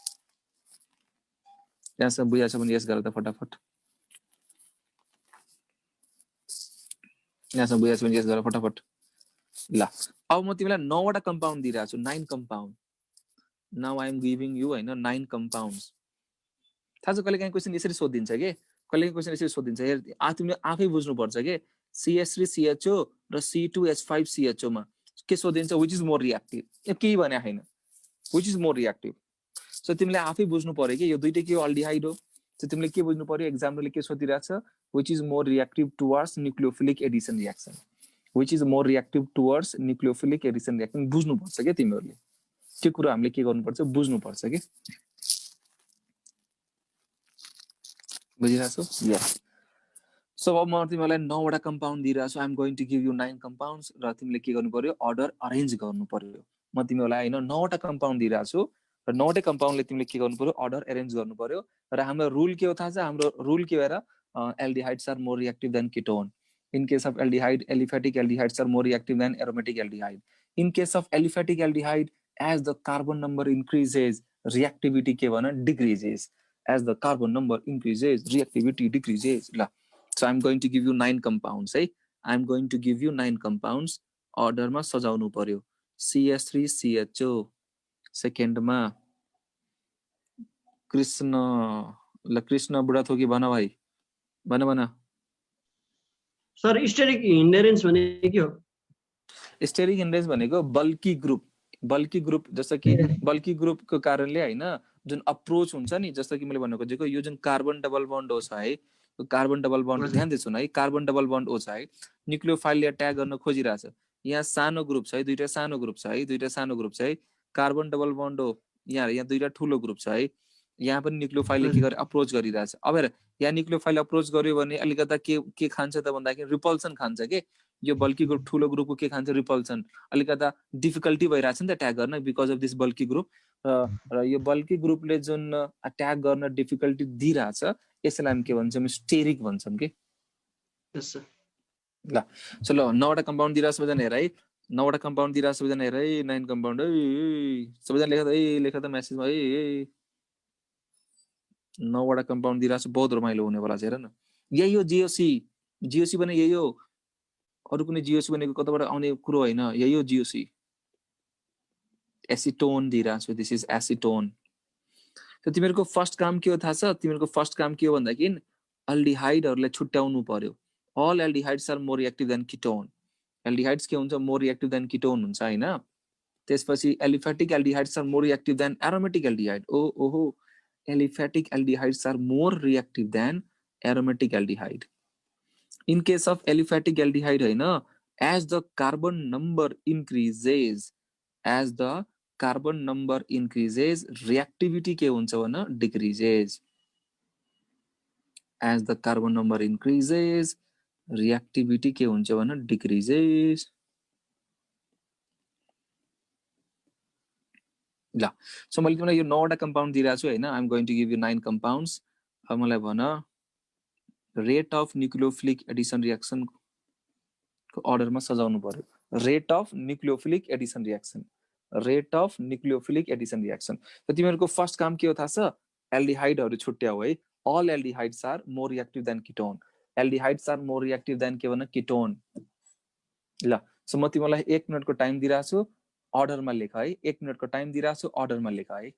यहाँसम्म बुझाएको छ भने यस गर त फटाफट यहाँसम्म बुझाएको छ भने यस गर फटाफट ल अब म तिमीलाई 9 वटा कम्पाउन्ड दिइरहेको छु 9 compound now I am giving you हैन 9 कम्पाउन्ड्स थाहा छ कहिले काहीँ क्वेशन यसरी सोधिन्छ के कहिले क्वेशन यसरी सोधिन्छ तिमीले आफै बुझ्नु पर्छ के CH3CHO र C2H5CHO मा के सोधिन्छ व्हिच इज मोर रिएक्टिभ केही भने हैन which is more reactive so तिमीले आफै बुझ्नु पर्यो कि यो दुईटै के हो अल्डिहाइड हो सो तिमीले के बुझ्नु पर्यो एक्जाम्पलले के सोधिरहेछ which is more reactive towards nucleophilic addition reaction which is more reactive towards nucleophilic addition reaction बुझ्नु पर्छ के तिमीहरुले त्यो कुरा हामीले के गर्नुपर्छ बुझ्नु पर्छ के बुझिरहेछौ यस सो अब म तिमीलाई 9 वटा कम्पाउन्ड दिइरहेछु I am going to give you 9 compounds र तिमीले के गर्नु पर्यो अर्डर अरेन्ज गर्नु पर्यो म तिमीलाई हैन 9 वटा कम्पाउन्ड दिइरहेछु र 9वटै कम्पाउन्डले तिमीले के गर्नु पर्यो, अर्डर एरेन्ज गर्नु पर्यो। र हाम्रो रुल के हो थाहा छ? हाम्रो रुल के भएर aldehydes are more reactive than ketone. In case of aldehyde, aliphatic aldehydes are more reactive than aromatic aldehyde. In case of aliphatic aldehyde, as the carbon number increases, reactivity के भन decreases. As the carbon number increases, reactivity decreases. ल, so I am going to give you 9 compounds है। I am going to give you 9 compounds, अर्डरमा सजाउनु पर्यो। CH3CHO, सेकेन्डमा कृष्ण। ल कृष्ण बुढाथोकी भन भाइ, भन। सर स्टेरिक हिन्डेरेन्स भने के हो? स्टेरिक हिन्डेरेन्स भनेको बल्की ग्रुप। बल्की ग्रुप जस्तो कि बल्की ग्रुपको कारणले होइन, जुन अप्रोच हुन्छ नि, जस्तो कि मैले भन्नु खोजेको यो जुन कार्बन डबल बन्ड ओ छ है, कार्बन डबल बन्ड ध्यान दिएछु है, कार्बन डबल बन्ड ओ छ है, न्युक्लियोफाइलले अट्याक गर्न खोजिरहेछ। यहाँ सानो ग्रुप छ है, दुईटा सानो ग्रुप छ है, दुईटा सानो ग्रुप छ है, कार्बन डबल बन्ड हो। यहाँ दुईटा ठुलो ग्रुप छ है, यहाँ पनि न्युक्लियोफाइलले के गरे अप्रोच गरिरहेछ। अब हेर, यहाँ न्युक्लियोफाइल अप्रोच गर्यो भने अलिकता के खान्छ त भन्दाखेरि रिपल्सन खान्छ के। यो बल्की ग्रुप ठुलो ग्रुपको के खान्छ? रिपल्सन। अलिकता डिफिकल्टी भइरहेछ नि त अट्याक गर्न, because of this bulky group. र यो बल्की ग्रुपले जुन अट्याक गर्न डिफिकल्टी दिइरहेछ, यसलाई हामी के भन्छौँ? स्टेरिक भन्छौँ कि। ल सो ल 9वटा कम्पाउन्ड दिइरहेको सबैजना हेर है, 9वटा कम्पाउन्ड दिइरहेको सबैजना हेर है, 9 कम्पाउन्ड है, सबैजना लेख त म्यासेजमा है। 9वटा कम्पाउन्ड दिइरहेको छ, बहुत रमाइलो हुनेवाला छ। हेर न, यही हो जिओसी। जिओसी भने यही हो, अरू कुनै जिओसी भनेको कताबाट आउने कुरो होइन, यही हो जिओसी। एसिटोन दिइरहेको छु, दिस इज एसिटोन। त तिमीहरूको फर्स्ट काम के हो थाहा छ? तिमीहरूको फर्स्ट काम के हो भन्दाखेरि अल्डिहाइडहरूलाई छुट्याउनु पर्यो। All aldehydes are more reactive than ketone. Aldehydes के हुन्छ? मोर रिएक्टिभ देन कीटोन हुन्छ हैन। त्यसपछि aliphatic aldehydes are more reactive than aromatic aldehyde. ओहो, aliphatic aldehydes are more reactive than aromatic aldehyde. In case of aliphatic aldehyde हैन, as the carbon number increases, as the carbon number increases, reactivity के हुन्छ भन? Decreases. As the carbon number increases, reactivity के हुन्छ भन? Decreases. ल so मैले तिमीलाई यो 9वटा कम्पाउन्ड दिइरहेको छु हैन। I am going to give you 9 compounds. अब मलाई भन, rate of nucleophilic addition reaction को अर्डरमा सजाउनु पर्यो। Rate of nucleophilic addition reaction, rate of nucleophilic addition reaction. त तिमीहरूको फर्स्ट काम के हो थाहा छ? एल्डिहाइडहरू छुट्याऊ है। All aldehydes are more reactive than ketone. Aldehydes are more reactive than के भन? कीटोन। ल सो म तिमीलाई 1 मिनटको टाइम दिइरहेको छु, अर्डरमा लेख है। 1 मिनटको टाइम दिइरहेको छु, अर्डरमा लेख है।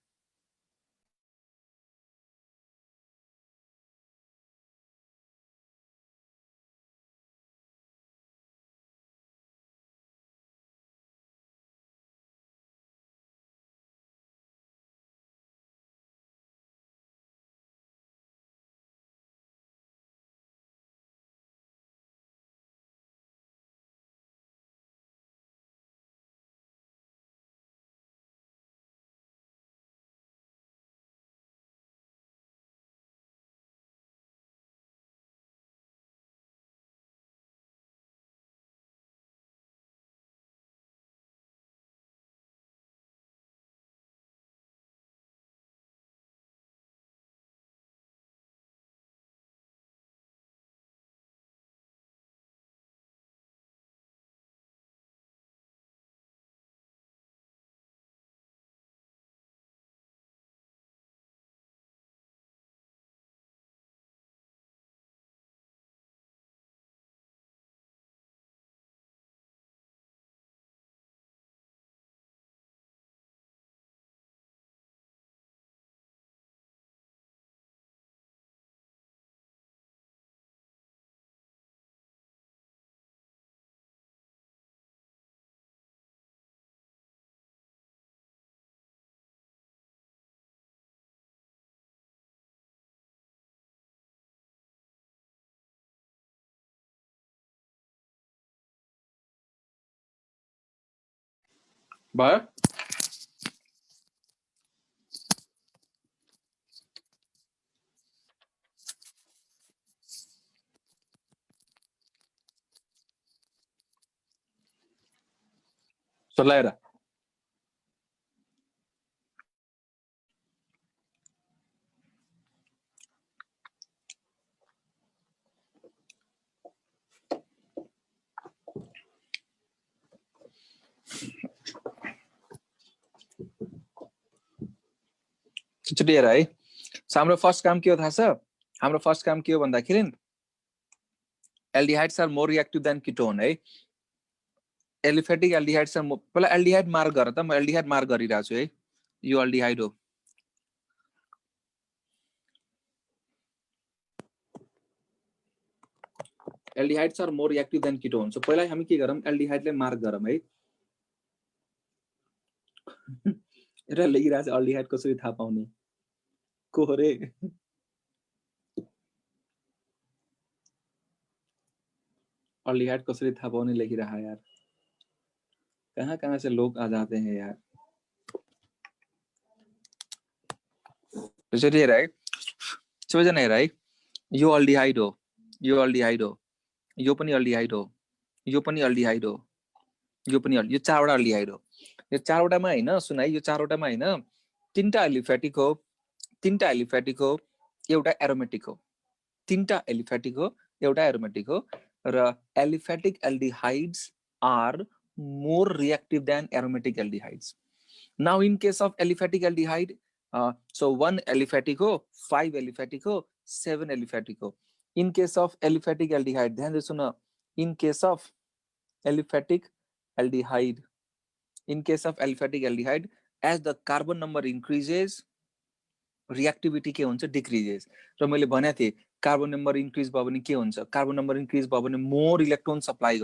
भयो? चलाएर क्लियर है सो हाम्रो फर्स्ट काम के हो थाहा छ हाम्रो फर्स्ट काम के हो भन्दाखेरि aldehydes are more reactive than ketone है एलिफेटिक एल्डिहाइड्स आर पहिला एल्डिहाइड मार्क गर त म एल्डिहाइड मार्क गरिरहेको छु है यो एल्डिहाइड हो aldehydes are more reactive than ketone so पहिला हामी के गरौँ एल्डिहाइडले मार्क गरौँ है र लेखिरहेको छ एल्डिहाइड कसरी थाहा पाउने को हो रे एल्डिहाइड कसरी थाहा पाउने लेखिरहा यार कहाँ से लोग आ जाते हैं यार त्यसरी हेर है सबैजना हेर है यो एल्डिहाइड हो यो एल्डिहाइड हो यो पनि एल्डिहाइड हो यो पनि एल्डिहाइड हो यो पनि यो चारवटा एल्डिहाइड हो यो चारवटामा हैन सुन है यो चारवटामा हैन तीनटा एलिफेटिक हो तीनटा एलिफेटिक हो एउटा एरोमेटिक हो तीनटा एलिफेटिक हो एउटा एरोमेटिक हो र aliphatic aldehydes are more reactive than aromatic aldehydes now in case of aliphatic aldehyde so 1 aliphatic हो 5 aliphatic हो 7 aliphatic हो in case of aliphatic aldehyde ध्यान they soon in case of aliphatic aldehyde in case of aliphatic aldehyde as the carbon number increases reactivity के हुन्छ decreases र मैले भनेको थिएँ कार्बन नम्बर इन्क्रिज भयो भने के हुन्छ कार्बन नम्बर इन्क्रिज भयो भने मोर इलेक्ट्रोन सप्लाई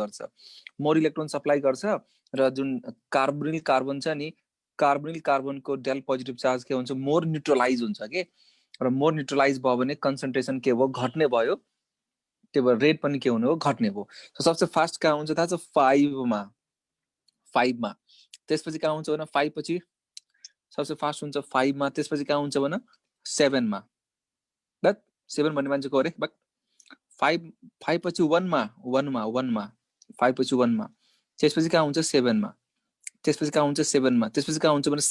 गर्छ र जुन कार्बोनिल कार्बन छ नि कार्बोनिल कार्बनको डेल पोजिटिभ चार्ज के हुन्छ मोर न्युट्रलाइज हुन्छ के र मोर न्युट्रलाइज भयो भने कन्सन्ट्रेसन के भयो घट्ने भयो त्यो भएर रेट पनि के हुने हो घट्ने भयो सो सबसे फास्ट कहाँ हुन्छ थाहा छ 5 मा त्यसपछि कहाँ हुन्छ भने 5 पछि सबसे फास्ट हुन्छ 5 मा त्यसपछि कहाँ हुन्छ भने 7 मा बट 7 भन्ने मान्छेको अरे बट 5 पछि 1 मा 5 पछि 1 मा त्यसपछि कहाँ हुन्छ 7 मा त्यसपछि कहाँ हुन्छ 7 मा त्यसपछि कहाँ हुन्छ भने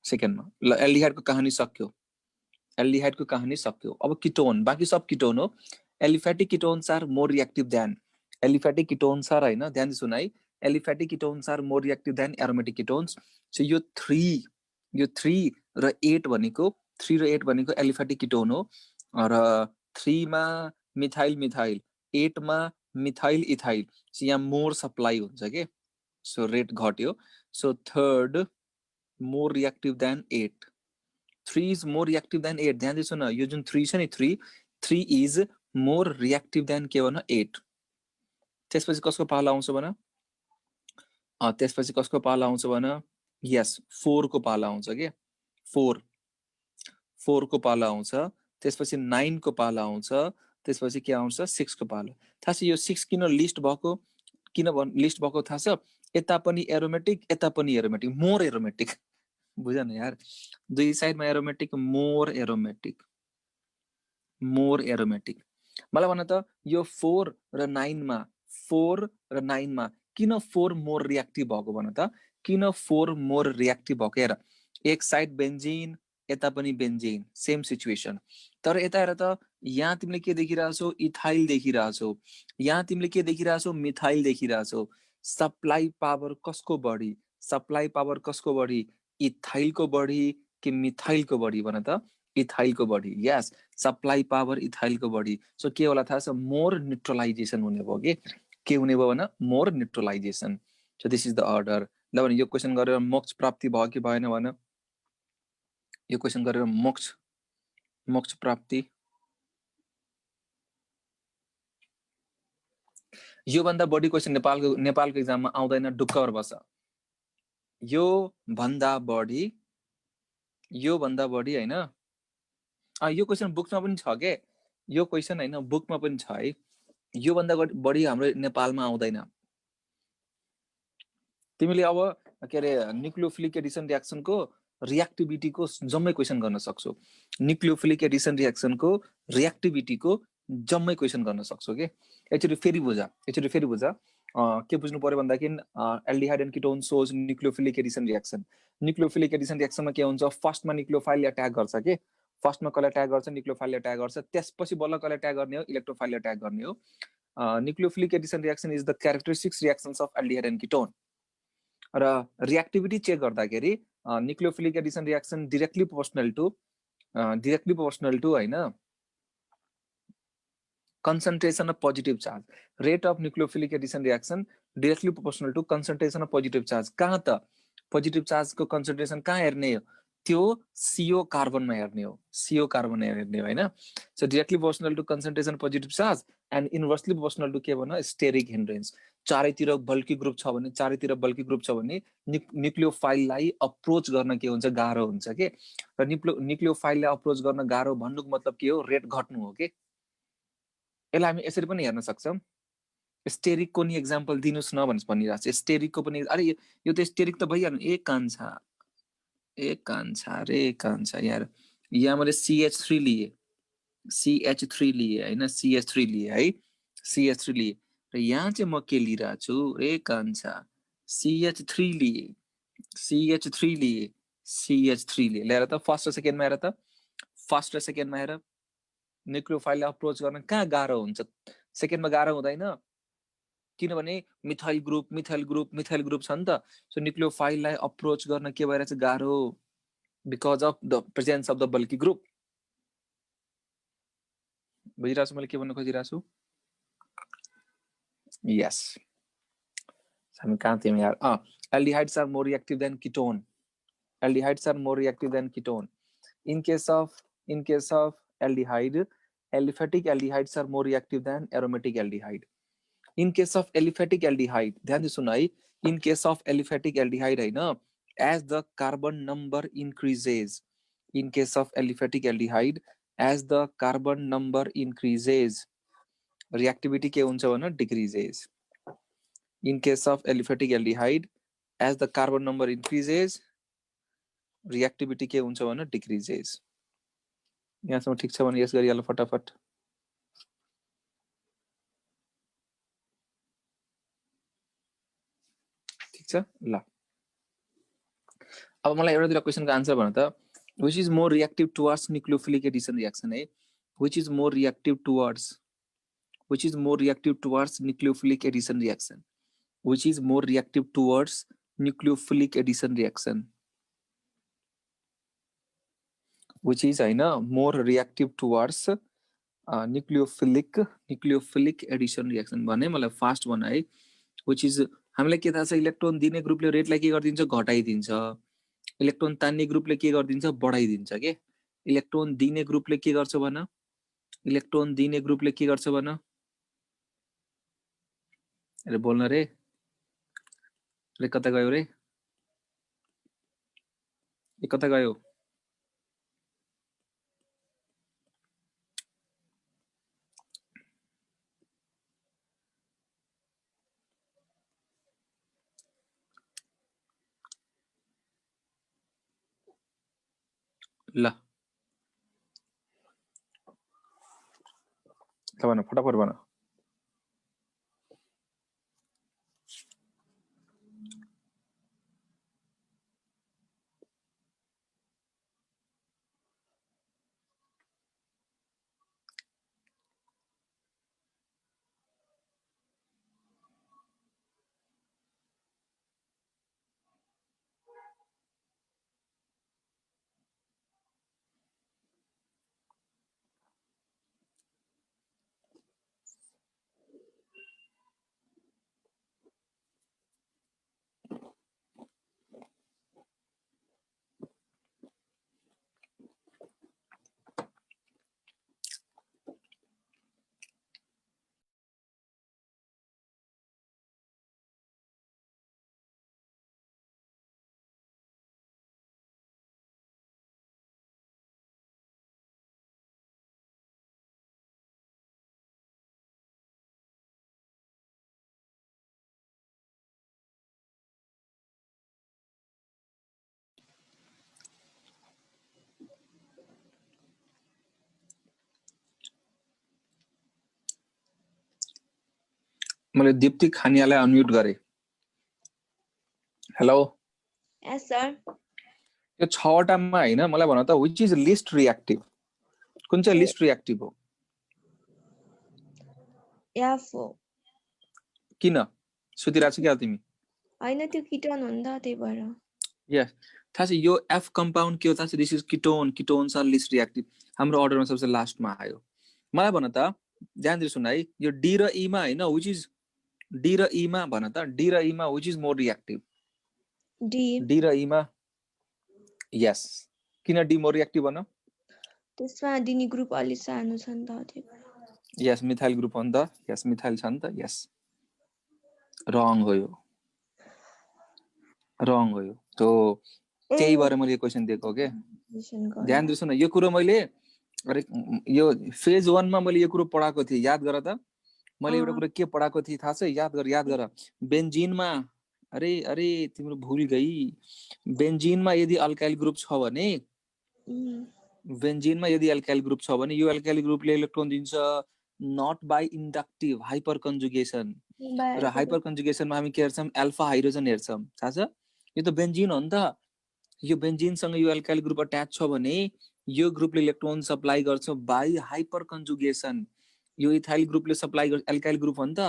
सेकेन्डमा ल एल्डिहाइडको कहानी सक्यो अब कीटोन बाकी सब कीटोन हो aliphatic ketones are more reactive than aliphatic ketones are हैन ध्यान दिनु है aliphatic ketones are more reactive than aromatic ketones so यो 3 र 8 भनेको 3 र 8 भनेको एलिफेटिक कीटोन हो र 3 मा मिथाइल 8 मा मिथाइल इथाइल सो यहाँ मोर सप्लाई हुन्छ के सो रेट घट्यो so third more reactive than 8 3 is more reactive than 8 ध्यान दिनु न यो जुन 3 छ नि 3 is more reactive than के भन 8 त्यसपछि कसको पाला आउँछ भन त्यसपछि कसको पाला आउँछ भन यस 4 को पाला आउँछ के 4 को पाला आउँछ त्यसपछि 9 को पाला आउँछ त्यसपछि के आउँछ 6 को पाला थाहा छ यो 6 किन लिस्ट भएको थाहा छ यता पनि एरोमेटिक यता पनि एरोमेटिक मोर एरोमेटिक बुझ्न यार दुई साइडमा एरोमेटिक मोर एरोमेटिक मलाई भन त यो 4 र 9 मा किन 4 मोर रिएक्टिभ भएको भन त किन 4 मोर रिएक्टिभ भएको हेर एक साइड बेन्जिन यता पनि बेन्जिन सेम सिचुएसन तर यता हेर त यहाँ तिमीले के देखिरहेछौ इथाइल देखिरहेछौ यहाँ तिमीले के देखिरहेछौ मिथाइल देखिरहेछौ सप्लाई पावर कसको बढी इथाइलको बढी कि मिथाइलको बढी भन त इथाइलको बढी यस सप्लाई पावर इथाइलको बढी सो के होला थाहा छ मोर न्युट्रलाइजेसन हुने भयो के हुने भयो भन more neutralization so this is the order ल भने यो क्वेसन गरेर मोक्ष प्राप्ति भयो कि भएन भन यो क्वेसन गरेर मोक्ष प्राप्ति यो भन्दा बढी क्वेसन नेपालको एक्जाममा आउँदैन ढुक्कर बस यो भन्दा बढी हैन यो क्वेसन बुकमा पनि छ के यो क्वेसन हैन बुकमा पनि छ है यो भन्दा बढी हाम्रो नेपालमा आउँदैन तिमीले अब के रे न्यूक्लियोफिलिक एडिसन रिएक्सनको रिएक्टिभिटीको जम्मै क्वेसन गर्न सक्छौ न्यूक्लियोफिलिक एडिसन रिएक्सनको रिएक्टिभिटीको जम्मै क्वेसन गर्न सक्छौ के एकचोटी फेरि बुझ के बुझ्नु पर्यो भन्दाखेरि aldehyde and ketone shows nucleophilic addition रिएक्सनमा के हुन्छ फर्स्टमा न्यूक्लियोफाइलले अट्याक गर्छ के फर्स्टमा कसले अट्याक गर्छ न्यूक्लियोफाइलले अट्याक गर्छ त्यसपछि बल्ल कसले अट्याक गर्ने हो इलेक्ट्रोफाइलले अट्याक गर्ने हो nucleophilic addition reaction is the characteristics reactions of aldehyde and ketone र रिएक्टिभिटी चेक गर्दाखेरि nucleophilic addition reaction directly proportional to हैन concentration of positive charge. Rate of nucleophilic addition reaction directly proportional to concentration of positive charge. कहाँ त positive charge को concentration कहाँ हेर्ने हो त्यो CO कार्बनमा हेर्ने हो हैन so directly proportional to concentration positive charge and inversely proportional to के भन्न steric hindrance चारैतिर बल्की ग्रुप छ भने न्यूक्लियोफाइललाई अप्रोच गर्न के हुन्छ गाह्रो हुन्छ के र न्यूक्लियोफाइललाई अप्रोच गर्न गाह्रो भन्नुको मतलब के हो रेट घट्नु हो के यसलाई हामी यसरी पनि हेर्न सक्छौं स्टेरिकको नि एक्जाम्पल दिनुस् न भनेर भनिरहेको छ स्टेरिकको पनि अरे यो त स्टेरिक त भइहाल्नु एक कान्छा यार यहाँ मैले CH3 लिए हैन CH3 लिए है CH3 लिए र यहाँ चाहिँ म के लिइरहेको छु रे कान्छा CH3 लिए लिएर त फर्स्ट र सेकेन्डमा हेर त फर्स्ट र सेकेन्डमा हेर न्यूक्लियोफाइललाई अप्रोच गर्न कहाँ गाह्रो हुन्छ सेकेन्डमा गाह्रो हुँदैन किनभने मिथाइल ग्रुप छ नि त सो न्यूक्लियोफाइललाई अप्रोच गर्न के भएर चाहिँ गाह्रो because of the presence of the bulky group बुझिरहेको छु मैले के भन्न खोजिरहेको छु यस हामी कहाँ थियौँ यार aldehydes are more reactive than ketone in case of aldehyde aliphatic aldehydes are more reactive than aromatic aldehyde in case of aliphatic aldehyde ध्यान दिनु सुन है in case of aliphatic aldehyde हैन as the carbon number increases in case of aliphatic aldehyde as the carbon number increases reactivity के हुन्छ भने decreases in case of aliphatic aldehyde as the carbon number increases reactivity के हुन्छ भने decreases यहाँसम्म ठीक छ भने यस गरिहाल फटाफट ठीक छ ल अब मलाई एउटा क्वेशनको आन्सर भन त which is more reactive towards nucleophilic addition reaction है which is more reactive towards nucleophilic addition reaction which is more reactive towards nucleophilic addition reaction which is हैन more reactive towards nucleophilic addition reaction भने मलाई fast भन है which is हामीलाई के थाहा छ इलेक्ट्रोन दिने ग्रुपले रेटलाई के गर्दिन्छ घटाइदिन्छ इलेक्ट्रोन तान्ने ग्रुपले के गर्दिन्छ बढाइदिन्छ के इलेक्ट्रोन दिने ग्रुपले के गर्छ भन अरे बोल्न रे कता गयो रे कता गयो ल भन फटाफट भन मैले दीप्ति खानियालाई अनम्युट गरे हेलो यस सर यो 6 वटामा हैन मलाई भन त which is least reactive कुन चाहिँ least reactive हो एफ हो किन सुतिरा छ क्या तिमी हैन त्यो किटोन हो नि त त्यही भएर यस थाहा छ यो एफ कम्पाउन्ड के हो थाहा छ this is ketone ketones are least reactive हाम्रो अर्डरमा सबसे लास्टमा आयो मलाई भन त ध्यान दिएर सुन है यो डी र ई मा हैन व्हिच इज डी र ई मा भन त डी र ई मा which is more reactive D. D र ई मा यस किन डी मोर रिएक्टिभ भन त्यसमा दिने ग्रुप अलि सानो छ नि त त्यही भएर यस मिथाइल ग्रुप हो नि त यस मिथाइल छ नि त यस रङ हो यो तो त्यही भएर मैले क्वेसन दिएको के ध्यान दिएर सुन यो कुरो मैले अरे यो फेज 1 मा मैले यो कुरो पढाएको थिएँ याद गर त मैले एउटा कुरा के पढाएको थिएँ थाहा छ याद गर बेन्जिनमा अरे अरे तिम्रो भुल गई बेन्जिनमा यदि अल्काइल ग्रुप छ भने बेन्जिनमा यदि अल्काइल ग्रुप छ भने यो अल्काइल ग्रुपले इलेक्ट्रोन दिन्छ not by inductive hyper conjugation र हाइपर कन्जुगेसनमा हामी के हेर्छौं अल्फा हाइड्रोजन हेर्छौं थाहा छ यो त बेन्जिन हो नि त यो बेन्जिनसँग यो अल्काइल ग्रुप अट्याच छ भने यो ग्रुपले इलेक्ट्रोन सप्लाई गर्छ बाइ हाइपर कन्जुगेसन यो इथाइल ग्रुपले सप्लाई गर्छ अल्काइल ग्रुप हो नि त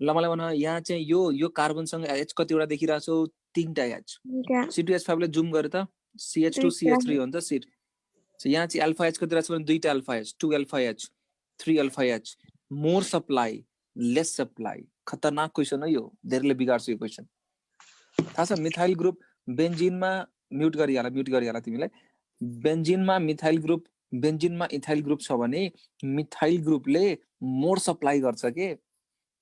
ल मलाई भन यहाँ चाहिँ यो कार्बनसँग एच कतिवटा देखिरहेछौ 3टा एच C2H5 ले जुम गरे त CH2 CH3 हो नि त सिट यहाँ चाहिँ अल्फा एच कति रहेछ भने 2टा alpha H 2 alpha H 3 alpha H more supply less supply खतरनाक क्वेसन हो यो धेरैले बिगार्छ यो क्वेसन थाहा छ मिथाइल ग्रुप बेन्जिनमा म्युट गरिहाल तिमीलाई बेन्जिनमा मिथाइल ग्रुप बेन्जिनमा इथाइल ग्रुप छ भने मिथाइल ग्रुपले मोर सप्लाई गर्छ के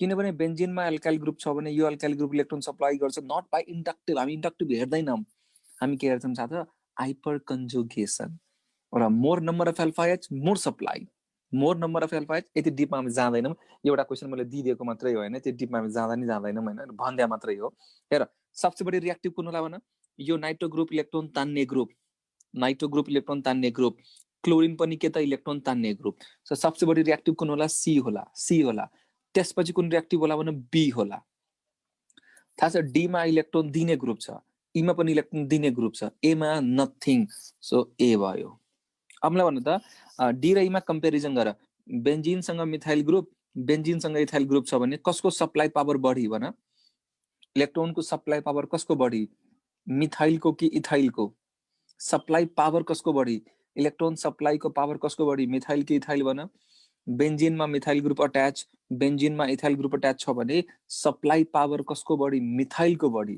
किनभने बेन्जिनमा अल्काइल ग्रुप छ भने यो अल्काइल ग्रुप इलेक्ट्रोन सप्लाई गर्छ नट बाइ इन्डक्टिभ हामी इन्डक्टिभ हेर्दैनौं हामी के हेर्छौं साथ हाइपर कन्जुगेसन र more number of alpha H more supply more number of alpha H यति डिपमा हामी जाँदैनौं एउटा क्वेसन मैले दिएको मात्रै हो हैन त्यो डिपमा हामी जाँदैनौं हैन भन्दै मात्रै हो हेर सबसे बढी रिएक्टिभ कुन होला भन यो नाइट्रो ग्रुप इलेक्ट्रोन तान्ने ग्रुप क्लोरिन पनि के त इलेक्ट्रोन तान्ने ग्रुप सो सबसे बढी रिएक्टिभ कुन होला सी होला त्यसपछि कुन रिएक्टिभ होला भने बी होला थाहा छ डी मा इलेक्ट्रोन दिने ग्रुप छ ई मा पनि इलेक्ट्रोन दिने ग्रुप छ ए मा नथिङ सो ए भयो अब मलाई भन्नु त डी र ई मा कम्पेरिजन गर बेन्जिनसँग मिथाइल ग्रुप बेन्जिनसँग इथाइल ग्रुप छ भने कसको सप्लाई पावर बढी भन इलेक्ट्रोनको सप्लाई पावर कसको बढी मिथाइलको कि इथाइलको सप्लाई पावर कसको बढी इलेक्ट्रोन सप्लाईको पावर कसको बढी मिथाइल कि इथाइल भन बेन्जिनमा मिथाइल ग्रुप अट्याच बेन्जिनमा इथाइल ग्रुप अट्याच छ भने सप्लाई पावर कसको बढी मिथाइलको बढी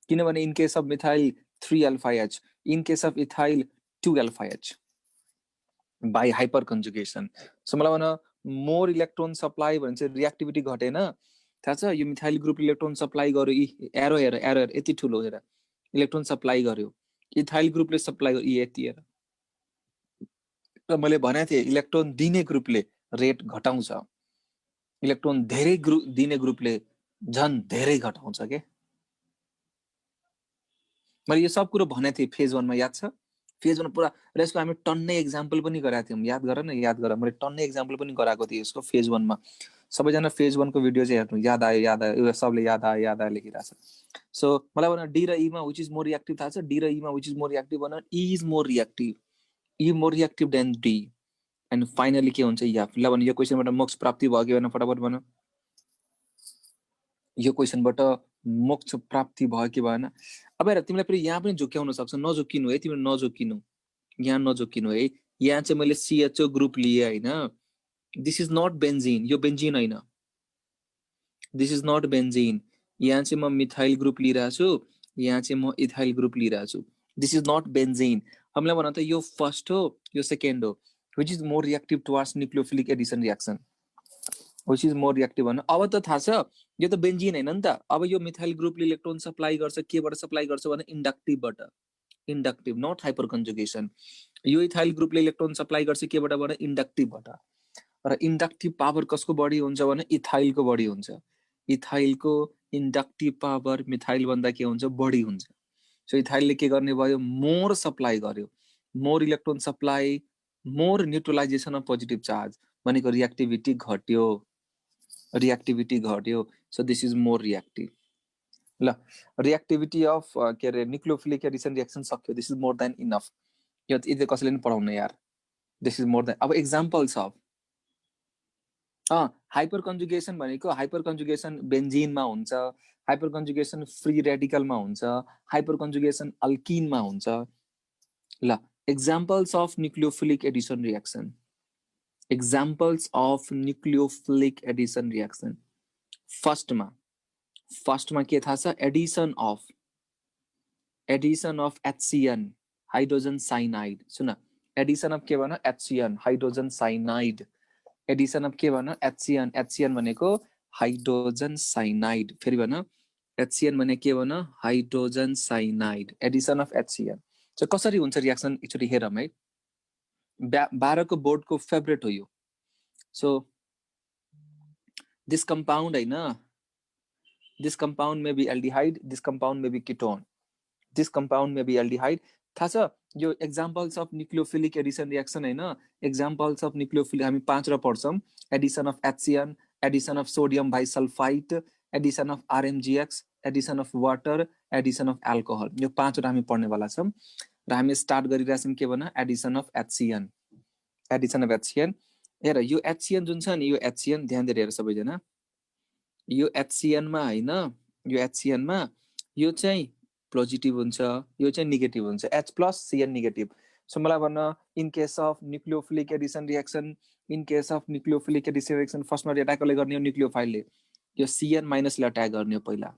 किनभने in case of methyl 3 alpha H in case of ethyl 2 alpha H by hyperconjugation so मलाई भन मोर इलेक्ट्रोन सप्लाई भन्छ रिएक्टिभिटी घटेन थाहा छ यो मिथाइल ग्रुप इलेक्ट्रोन सप्लाई गर्यो एरो हेर यति ठुलो हेर इलेक्ट्रोन सप्लाई गर्यो इथाइल ग्रुपले सप्लाई गर्यो यति हेर र मैले भनेको थिएँ इलेक्ट्रोन दिने ग्रुपले रेट घटाउँछ इलेक्ट्रोन धेरै दिने ग्रुपले झन् धेरै घटाउँछ के मैले यो सब कुरो भनेको थिएँ फेज 1 मा याद छ फेज 1 पुरा र यसको हामी टन्नै एक्जाम्पल पनि गराएको थियौं याद गर मैले टन्नै एक्जाम्पल पनि गराएको थिएँ यसको फेज 1 मा सबैजना फेज 1 को भिडियो चाहिँ हेर्नु याद आयो यो सबले याद आयो लेखिरहेछ सो मलाई भन डी र ई मा व्हिच इज मोर रिएक्टिभ थाहा छ डी र ई मा व्हिच इज मोर रिएक्टिभ भन E is more reactive E more reactive than D and finally के हुन्छ एफ ल भन यो क्वेशनबाट मोक्ष प्राप्ति भयो कि भन फटाफट भन यो क्वेशनबाट मोक्ष प्राप्ति भयो कि भएन अब हेर तिमीलाई फेरि यहाँ पनि झुक्याउन सक्छ नझुकिनु है तिमीले नझुकिनु यहाँ नझुकिनु है यहाँ चाहिँ मैले CHO ग्रुप लिए हैन दिस इज नट बेन्जिन यो बेन्जिन हैन दिस इज नट बेन्जिन यहाँ चाहिँ म मिथाइल ग्रुप लिइरहेको छु यहाँ चाहिँ म इथाइल ग्रुप लिइरहेको छु दिस इज नट बेन्जिन हामीलाई भन त यो फर्स्ट हो यो सेकेन्ड हो which is more reactive towards nucleophilic addition reaction which is more reactive भन अब त थाहा छ यो त बेन्जिन हैन नि त अब यो मिथाइल ग्रुपले इलेक्ट्रोन सप्लाई गर्छ केबाट सप्लाई गर्छ भने इन्डक्टिभबाट इन्डक्टिभ नट हाइपर कन्जुगेसन यो इथाइल ग्रुपले इलेक्ट्रोन सप्लाई गर्छ केबाट भने इन्डक्टिभबाट र इन्डक्टिभ पावर कसको बढी हुन्छ भने इथाइलको बढी हुन्छ इथाइलको इन्डक्टिभ पावर मिथाइल भन्दा के हुन्छ बढी हुन्छ सो इथाइलले के गर्ने भयो मोर सप्लाई गर्यो more electron supply more neutralization of positive charge भनेको रिएक्टिभिटी घट्यो so this is more reactive ल रिएक्टिभिटी अफ के अरे न्यूक्लियोफिलिक एडिसन रिएक्सन सक्यो this is more than enough यो यदि कसैले पनि पढाउन यार दिस इज मोर देन अब एक्जाम्पल्स अफ हाइपर कन्जुगेसन भनेको हाइपर कन्जुगेसन बेन्जिनमा हुन्छ हाइपर कन्जुगेसन फ्री रेडिकलमा हुन्छ, हाइपर कन्जुगेसन अल्किनमा हुन्छ। ल examples of nucleophilic addition reaction, examples of nucleophilic addition reaction. फर्स्टमा के थाहा छ? Edison of HCN hydrogen cyanide. Soon, Edison of के भन? HCN hydrogen cyanide. Edison of के भन? HCN भनेको हाइड्रोजन साइनाइड। फेरि भन, HCN भने के भन? Hydrogen cyanide. Edison of HCN चाहिँ कसरी हुन्छ रिएक्सन एकचोटि हेरौँ है। 12 को बोर्डको फेभरेट हो यो। सो दिस कंपाउंड हैन, this compound may be aldehyde, this compound may be ketone, this compound may be aldehyde. थाहा छ यो examples of nucleophilic addition reaction हैन, एक्जाम्पल्स अफ न्युक्लियोफिलिक हामी 5 वटा पढ्छौं। Addition of HCN, addition of sodium bisulphide, addition of RMGX, addition of water, addition of alcohol. यो 5 वटा हामी पढ्नेवाला छौं र हामी स्टार्ट गरिरहेछौं के भन? Edison of HCN। Addition of HCN हेर, यो HCN जुन छ नि, यो HCN ध्यान दिएर हेर सबैजना। यो HCN मा हैन, यो HCN मा यो चाहिँ पोजिटिभ हुन्छ, यो चाहिँ नेगेटिभ हुन्छ, H+ CN नेगेटिभ। सो मलाई भन्न, in case of nucleophilic addition reaction, in case of nucleophilic addition reaction फर्स्टमा अट्याक कसले गर्ने हो? न्युक्लियोफाइलले। यो CN- ले अट्याक गर्ने हो पहिला।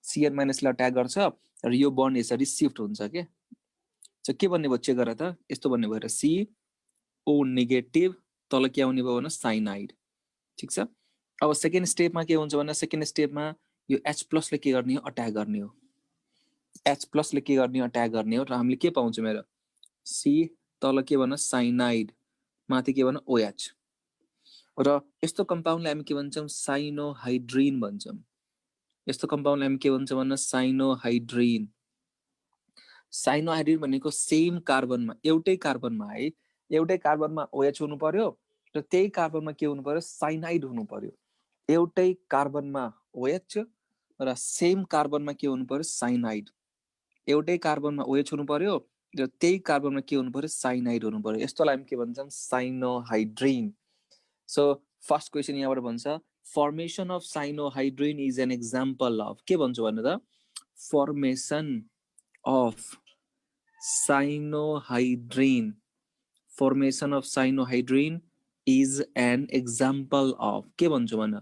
CN- ले अट्याक गर्छ र यो बन्ड यसरी शिफ्ट हुन्छ के। सो के भन्ने भयो चेक गर त, यस्तो भन्ने भयो र CO नेगेटिभ तल के आउने भयो भने साइनाइड। ठीक छ। अब सेकेन्ड स्टेपमा के हुन्छ भने, सेकेन्ड स्टेपमा यो H+ ले के गर्ने हो? अट्याक गर्ने हो। H+ ले के गर्ने हो? अट्याक गर्ने हो र हामीले के पाउँछौँ मेरो? C तल के भन्न? साइनाइड, माथि के भन्न? OH। र यस्तो कम्पाउन्डलाई हामी के भन्छौँ? साइनोहाइड्रिन भन्छौँ। यस्तो कम्पाउन्डलाई हामी के भन्छौँ भन्न? साइनोहाइड्रिन। साइनोहाइड्रिन भनेको सेम कार्बनमा, एउटै कार्बनमा है, एउटै कार्बनमा OH हुनु पर्यो र त्यही कार्बनमा के हुनु पर्यो? साइनाइड हुनु पर्यो। एउटै कार्बनमा OH र सेम कार्बनमा के हुनु पर्यो? साइनाइड। एउटै कार्बनमा OH हुनु पर्यो र त्यही कार्बनमा के हुनु पर्यो? साइनाइड हुनु पर्यो। यस्तोलाई हामी के भन्छौँ? साइनोहाइड्रिन। सो फर्स्ट क्वेसन यहाँबाट भन्छ, formation of cyanohydrin is an example of, के भन्छु भन्नु त? Formation of cyanohydrin, formation of cyanohydrin is an example of, के भन्छु भन्न?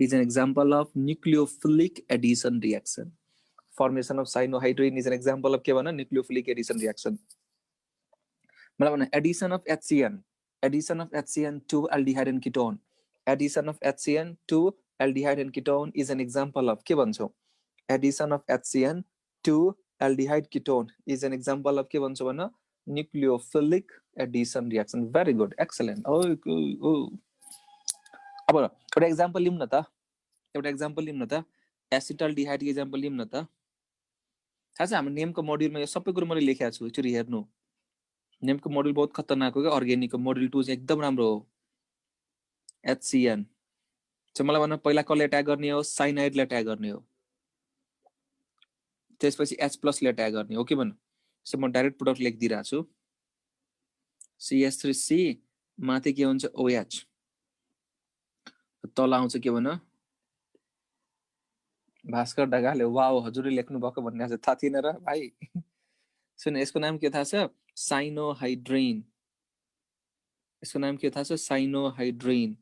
Is an example of nucleophilic addition reaction. Formation of cyanohydrin is an example of के भन्न? Nucleophilic addition reaction. मलाई भन्न, addition of HCN, addition of HCN to aldehyde and ketone, addition of HCN to aldehyde and ketone is an example of, के भन्छौ? Edison of HCN to aldehyde ketone is an example of, के भन्छौ भन्न? Nucleophilic addition reaction. Very good, excellent. अब एउटा example लिउँ न त, एउटा एक्जाम्पल लिउँ न त। एसिटल्डिहाइडको एक्जाम्पल लिउँ न त। थाहा छ हाम्रो नेमको मोड्युलमा यो सबै कुरो मैले लेखेको छु, एकचोटि हेर्नु। नेमको मोड्युल बहुत खतरनाक हो क्या, अर्ग्यानिकको मोड्युल 2 चाहिँ एकदम राम्रो हो। HCN चाहिँ मलाई भन्न, पहिला कसले अट्याक गर्ने हो? साइनाइडले अट्याक गर्ने हो, त्यसपछि H+ ले अट्याक गर्ने हो कि भन्न। सो म डाइरेक्ट प्रोडक्ट लेखिदिइरहेको छु। CH3C माथि के हुन्छ? OH, तल आउँछ के भन्न? भास्कर ढकालले वाओ हजुरले लेख्नु भएको भन्ने थाहा थिएन र भाइ। सुन, यसको नाम के थाहा छ? साइनोहाइड्रिन। यसको नाम के थाहा छ? साइनोहाइड्रिन।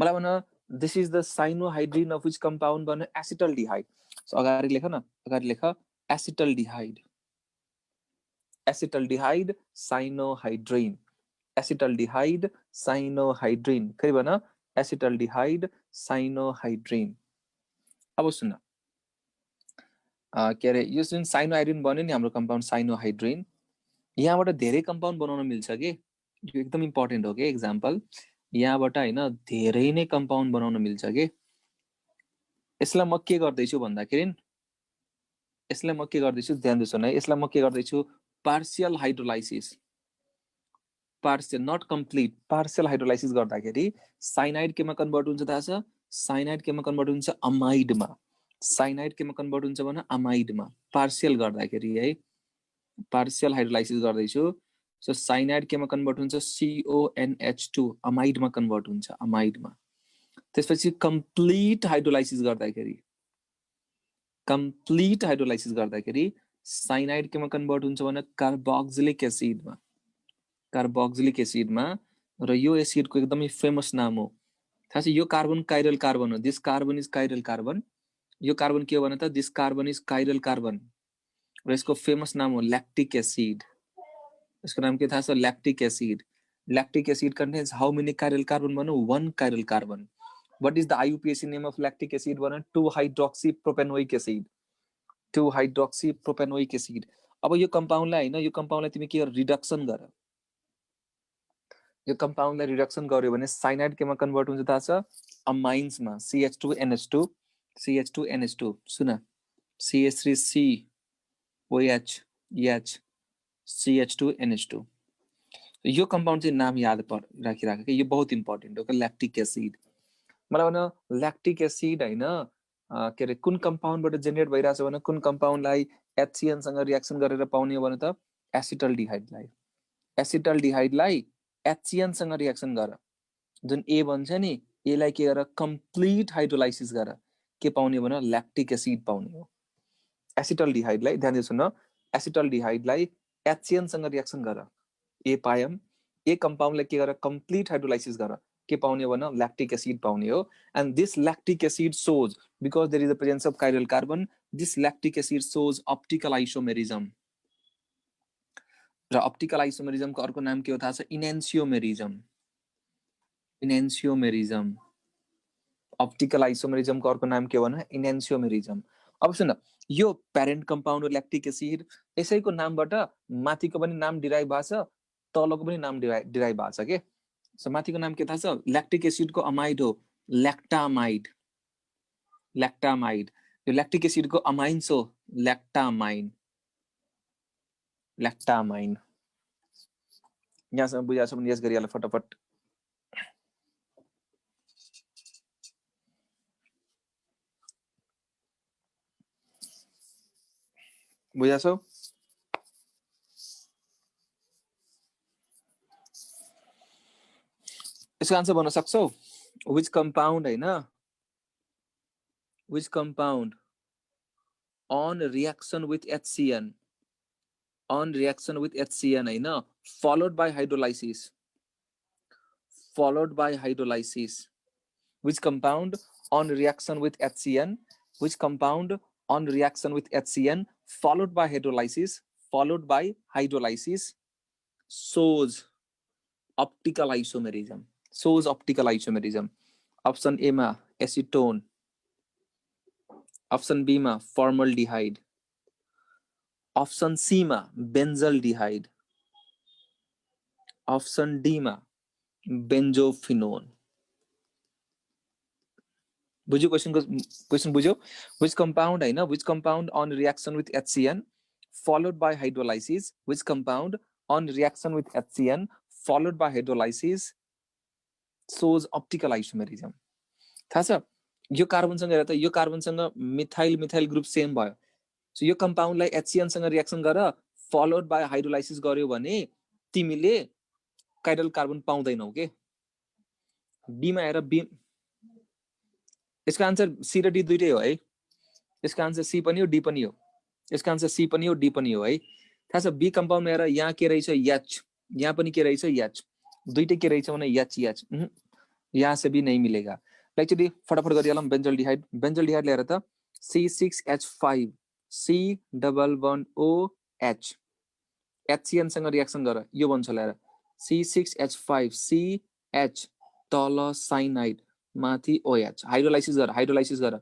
मलाई भन्न, this is the cyanohydrin of which compound भन्न? एसिटल्डिहाइड। सो अगाडि लेख न, अगाडि लेख acetaldehyde, acetaldehyde cyanohydrin, acetaldehyde cyanohydrin. फेरि भन, एसिटल्डिहाइड साइनोहाइड्रिन। अब सुन, के अरे यो जुन साइनोहाइड्रिन बन्यो नि हाम्रो कम्पाउन्ड साइनोहाइड्रिन, यहाँबाट धेरै कम्पाउन्ड बनाउन मिल्छ कि, यो एकदम इम्पोर्टेन्ट हो कि एक्जाम्पल। यहाँबाट हैन धेरै नै कम्पाउन्ड बनाउन मिल्छ कि। यसलाई म के गर्दैछु भन्दाखेरि, यसलाई म के गर्दैछु ध्यान दिनु न है। यसलाई म के गर्दैछु? Partial hydrolysis, partial not complete, partial hydrolysis गर्दाखेरि साइनाइड केमा कन्भर्ट हुन्छ थाहा छ? साइनाइड केमा कन्भर्ट हुन्छ? अमाइडमा। साइनाइड केमा कन्भर्ट हुन्छ भने? अमाइडमा। पार्शियल गर्दाखेरि है, पार्शियल हाइड्रोलाइसिस गर्दैछु। सो साइनाइड केमा कन्भर्ट हुन्छ? CONH2 अमाइडमा कन्भर्ट हुन्छ, अमाइडमा। त्यसपछि कम्प्लिट हाइड्रोलाइसिस गर्दाखेरि कम्प्लिट हाइड्रोलाइसिस गर्दाखेरि साइनाइड केमा कन्भर्ट हुन्छ भने कार्बोक्सिलिक एसिडमा, कार्बोक्सिलिक एसिडमा। र यो एसिडको एकदमै फेमस नाम हो, थाहा छ, यो कार्बन काइरल कार्बन हो। This carbon is chiral carbon. यो कार्बन के हो भने त this carbon is chiral carbon. र यसको फेमस नाम हो ल्याक्टिक एसिड। यसको नाम के थाहा छ? Lactic acid. Lactic acid contents how many chiral carbon भनौँ? 1 chiral carbon. What is the IUPAC name of lactic acid? 2-hydroxypropanoic acid. 2-hydroxypropanoic acid. अब यो कम्पाउन्डलाई हैन, यो कम्पाउन्डलाई तिमी के गर? रिडक्सन गर। यो कम्पाउन्डलाई रिडक्सन गर्यो भने साइनाइड केमा कन्भर्ट हुन्छ थाहा छ? अमाइन्समा, CH2NH2, CH2NH2, सुन, CH3COH, CH2NH2। यो कम्पाउन्ड चाहिँ नाम याद राखिराख कि, यो बहुत इम्पोर्टेन्ट हो, ल्याक्टिक एसिड। मलाई भन ल्याक्टिक एसिड हैन के अरे कुन कम्पाउन्डबाट जेनेरेट भइरहेछ भने कुन कम्पाउन्डलाई HCN सँग रिएक्सन गरेर पाउने हो भने त एसिटल्डिहाइडलाई। एसिटल्डिहाइडलाई HCN सँग रिएक्सन गर, जुन ए भन्छ नि, एलाई के गर? कम्प्लिट हाइड्रोलाइसिस गर, के पाउने हो भने ल्याक्टिक एसिड पाउने हो। एसिटल्डिहाइडलाई ध्यान दिएर सुन, एसिटल्डिहाइडलाई HCN सँग रिएक्सन गर, ए पायम। ए कम्पाउन्डलाई के गर? कम्प्लिट हाइड्रोलाइसिस गर, के पाउने हो भने ल्याक्टिक एसिड पाउने हो। And this lactic acid shows, because there is the presence of chiral carbon, this lactic acid shows optical isomerism. र अप्टिकल आइसोमेरिजमको अर्को नाम के हो थाहा छ? इनेन्सियोमेरिजम। इनेन्सियोमेरिजम। अप्टिकल आइसोमेरिजमको अर्को नाम के हो भने इनेन्सियोमेरिजम। अब सुन, यो प्यारेन्ट कम्पाउन्ड हो ल्याक्टिक एसिड। यसैको नामबाट माथिको पनि नाम डिराइभ भएको छ, तलको पनि नाम डिराइभ भएको छ के। सो माथिको नाम के थाहा छ? ल्याक्टिक एसिडको अमाइड हो ल्याक्टामाइड। ल्याक्टामाइड। यो ल्याक्टिक एसिडको अमाइन्स हो ल्याक्टामाइन। ल्याक्टामाइन। यहाँसम्म बुझाएको छ भने यस गरिहाल फटाफट। बुझाएको छ? यसको आन्सर भन्न सक्छौ? विच कम्पाउन्ड हैन, which compound on reaction with HCN, on reaction with HCN हैन, followed by hydrolysis, followed by hydrolysis, which compound on reaction with HCN, which compound on reaction with HCN followed by hydrolysis, followed by hydrolysis shows optical isomerism, shows optical isomerism. Option A मा acetone, option B मा formaldehyde, option C मा benzaldehyde, option D मा benzophenone. बुझ्यो question बुझ्यो? which compound हैन, which compound on reaction with HCN followed by hydrolysis, which compound on reaction with HCN followed by hydrolysis shows optical isomerism. थाहा छ? यो कार्बनसँग हेर त, यो कार्बनसँग मिथाइल मिथाइल ग्रुप सेम भयो। सो यो कम्पाउन्डलाई HCN सँग रिएक्सन गर फलोड बाइ हाइड्रोलाइसिस गर्यो भने तिमीले काइरल कार्बन पाउँदैनौ के। डी मा हेर, बी, यसको आन्सर सी र डी दुईटै हो है। यसको आन्सर सी पनि हो डी पनि हो, यसको आन्सर सी पनि हो डी पनि हो है। थाहा छ? बी कम्पाउन्डमा हेर, यहाँ के रहेछ? एच, यहाँ पनि के रहेछ? एच, दुईटै के रहेछ भने एच एच। यहाँ से भी नहीं मिलेगा। एक्चुअली फटाफट गरिहालौँ। बेन्जल्डिहाइड, बेन्जल्डिहाइड ल्याएर त C6H5 C11OH HCN सँग रिएक्सन गर, यो बन्छ ल्याएर C6H5 CH तल साइनाइड माथि OH, हाइड्रोलाइसिस गर, हाइड्रोलाइसिस गर,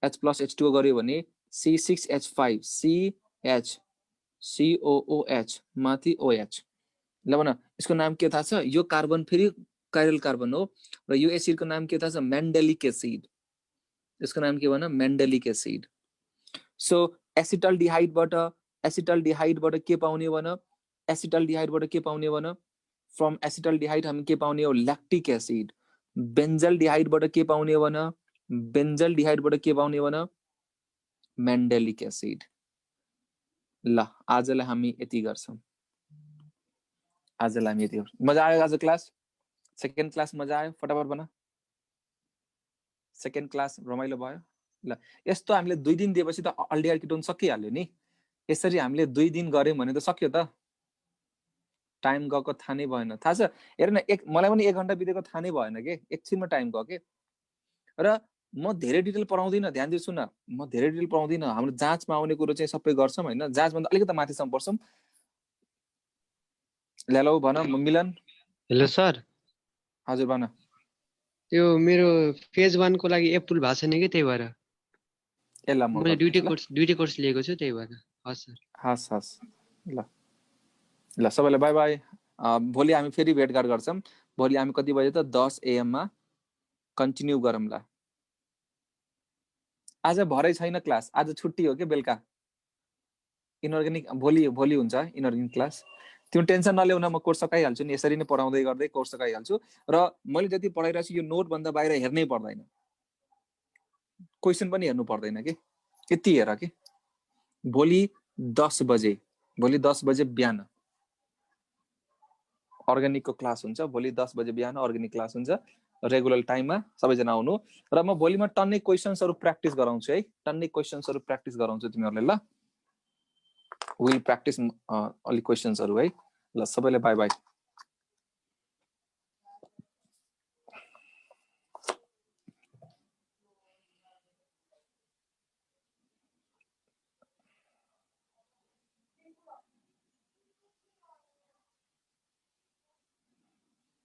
H+H2O गर्यो भने C6H5 CH COOH माथि OH। ल भन, यसको नाम के थाहा छ? यो कार्बन फेरि काइरल कार्बन हो र यो एसिडको नाम के थाहा छ? मेन्डेलिक एसिड। यसको नाम के भन? मेन्डेलिक एसिड। सो एसिटल्डिहाइडबाट के पाउने हो भन? एसिटल्डिहाइडबाट के पाउने हो भन? फ्रम एसिटल्डिहाइड हामी के पाउने हो? Lactic acid. बेन्जल्डिहाइडबाट के पाउने हो भन? बेन्जल्डिहाइडबाट के पाउने हो भन? मेन्डेलिक एसिड। ल आजलाई हामी यति गर्छौं। आजलाई हामी यति गर्छौं। मजा आयो आज क्लास? सेकेन्ड क्लास मजा आयो? फटाफट भन। सेकेन्ड क्लास रमाइलो भयो? ल यस्तो हामीले 2 दिन दिएपछि त अल्डिहाइड किटोन सकिहाल्यो नि। यसरी हामीले 2 दिन गर्यौं भने त सक्यो त। टाइम गएको थाहा नै भएन। थाहा छ हेर न, मलाई पनि 1 घण्टा बितेको थाहा नै भएन के, एकछिनमा टाइम गयो के। र म धेरै डिटेल पढाउँदिन, ध्यान दिएर सुन, म धेरै डिटेल पढाउँदिन। हाम्रो जाँचमा आउने कुरो चाहिँ सबै गर्छौं हैन, जाँचभन्दा अलिकति माथिसम्म पढ्छौं। ल्यालो भन मिलन। हेलो सर, हजुर भन। त्यो मेरो फेज 1 को लागि एप्रुभ भएको छैन कि, त्यही भएर एला म मैले गर्छु। दुईटै कोर्स लिएको छु, त्यही भएर। हस् सर। हस् ल ल सबैलाई बाई बाई। भोलि हामी फेरि भेटघाट गर्छौं। भोलि हामी कति बजे त 10 AM मा कन्टिन्यू गरौँला। आज भरै छैन क्लास, आज छुट्टी हो के बेलुका। इनअर्ग्यानिक भोलि हुन्छ इनअर्ग्यानिक क्लास। तिमी टेन्सन नल्याउ न, म कोर्स सकाइहाल्छु नि, यसरी नै पढाउँदै गर्दै कोर्स सकाइहाल्छु। र मैले जति पढाइरहेको छु यो नोट भन्दा बाहिर हेर्नै पर्दैन, क्वेशन पनि हेर्नु पर्दैन के, यति हेर के। भोलि 10 बजे बिहान अर्ग्यानिकको क्लास हुन्छ। भोलि 10 बजे बिहान अर्ग्यानिक क्लास हुन्छ, रेगुलर टाइममा सबैजना आउनु। र म भोलिमा टन्नै क्वेशन्सहरु प्र्याक्टिस गराउँछु है, टन्नै क्वेशन्सहरु प्र्याक्टिस गराउँछु तिमीहरुले। ल विल प्र्याक्टिस अलिक क्वेशन्सहरु है। ल सबैलाई बाई बाई।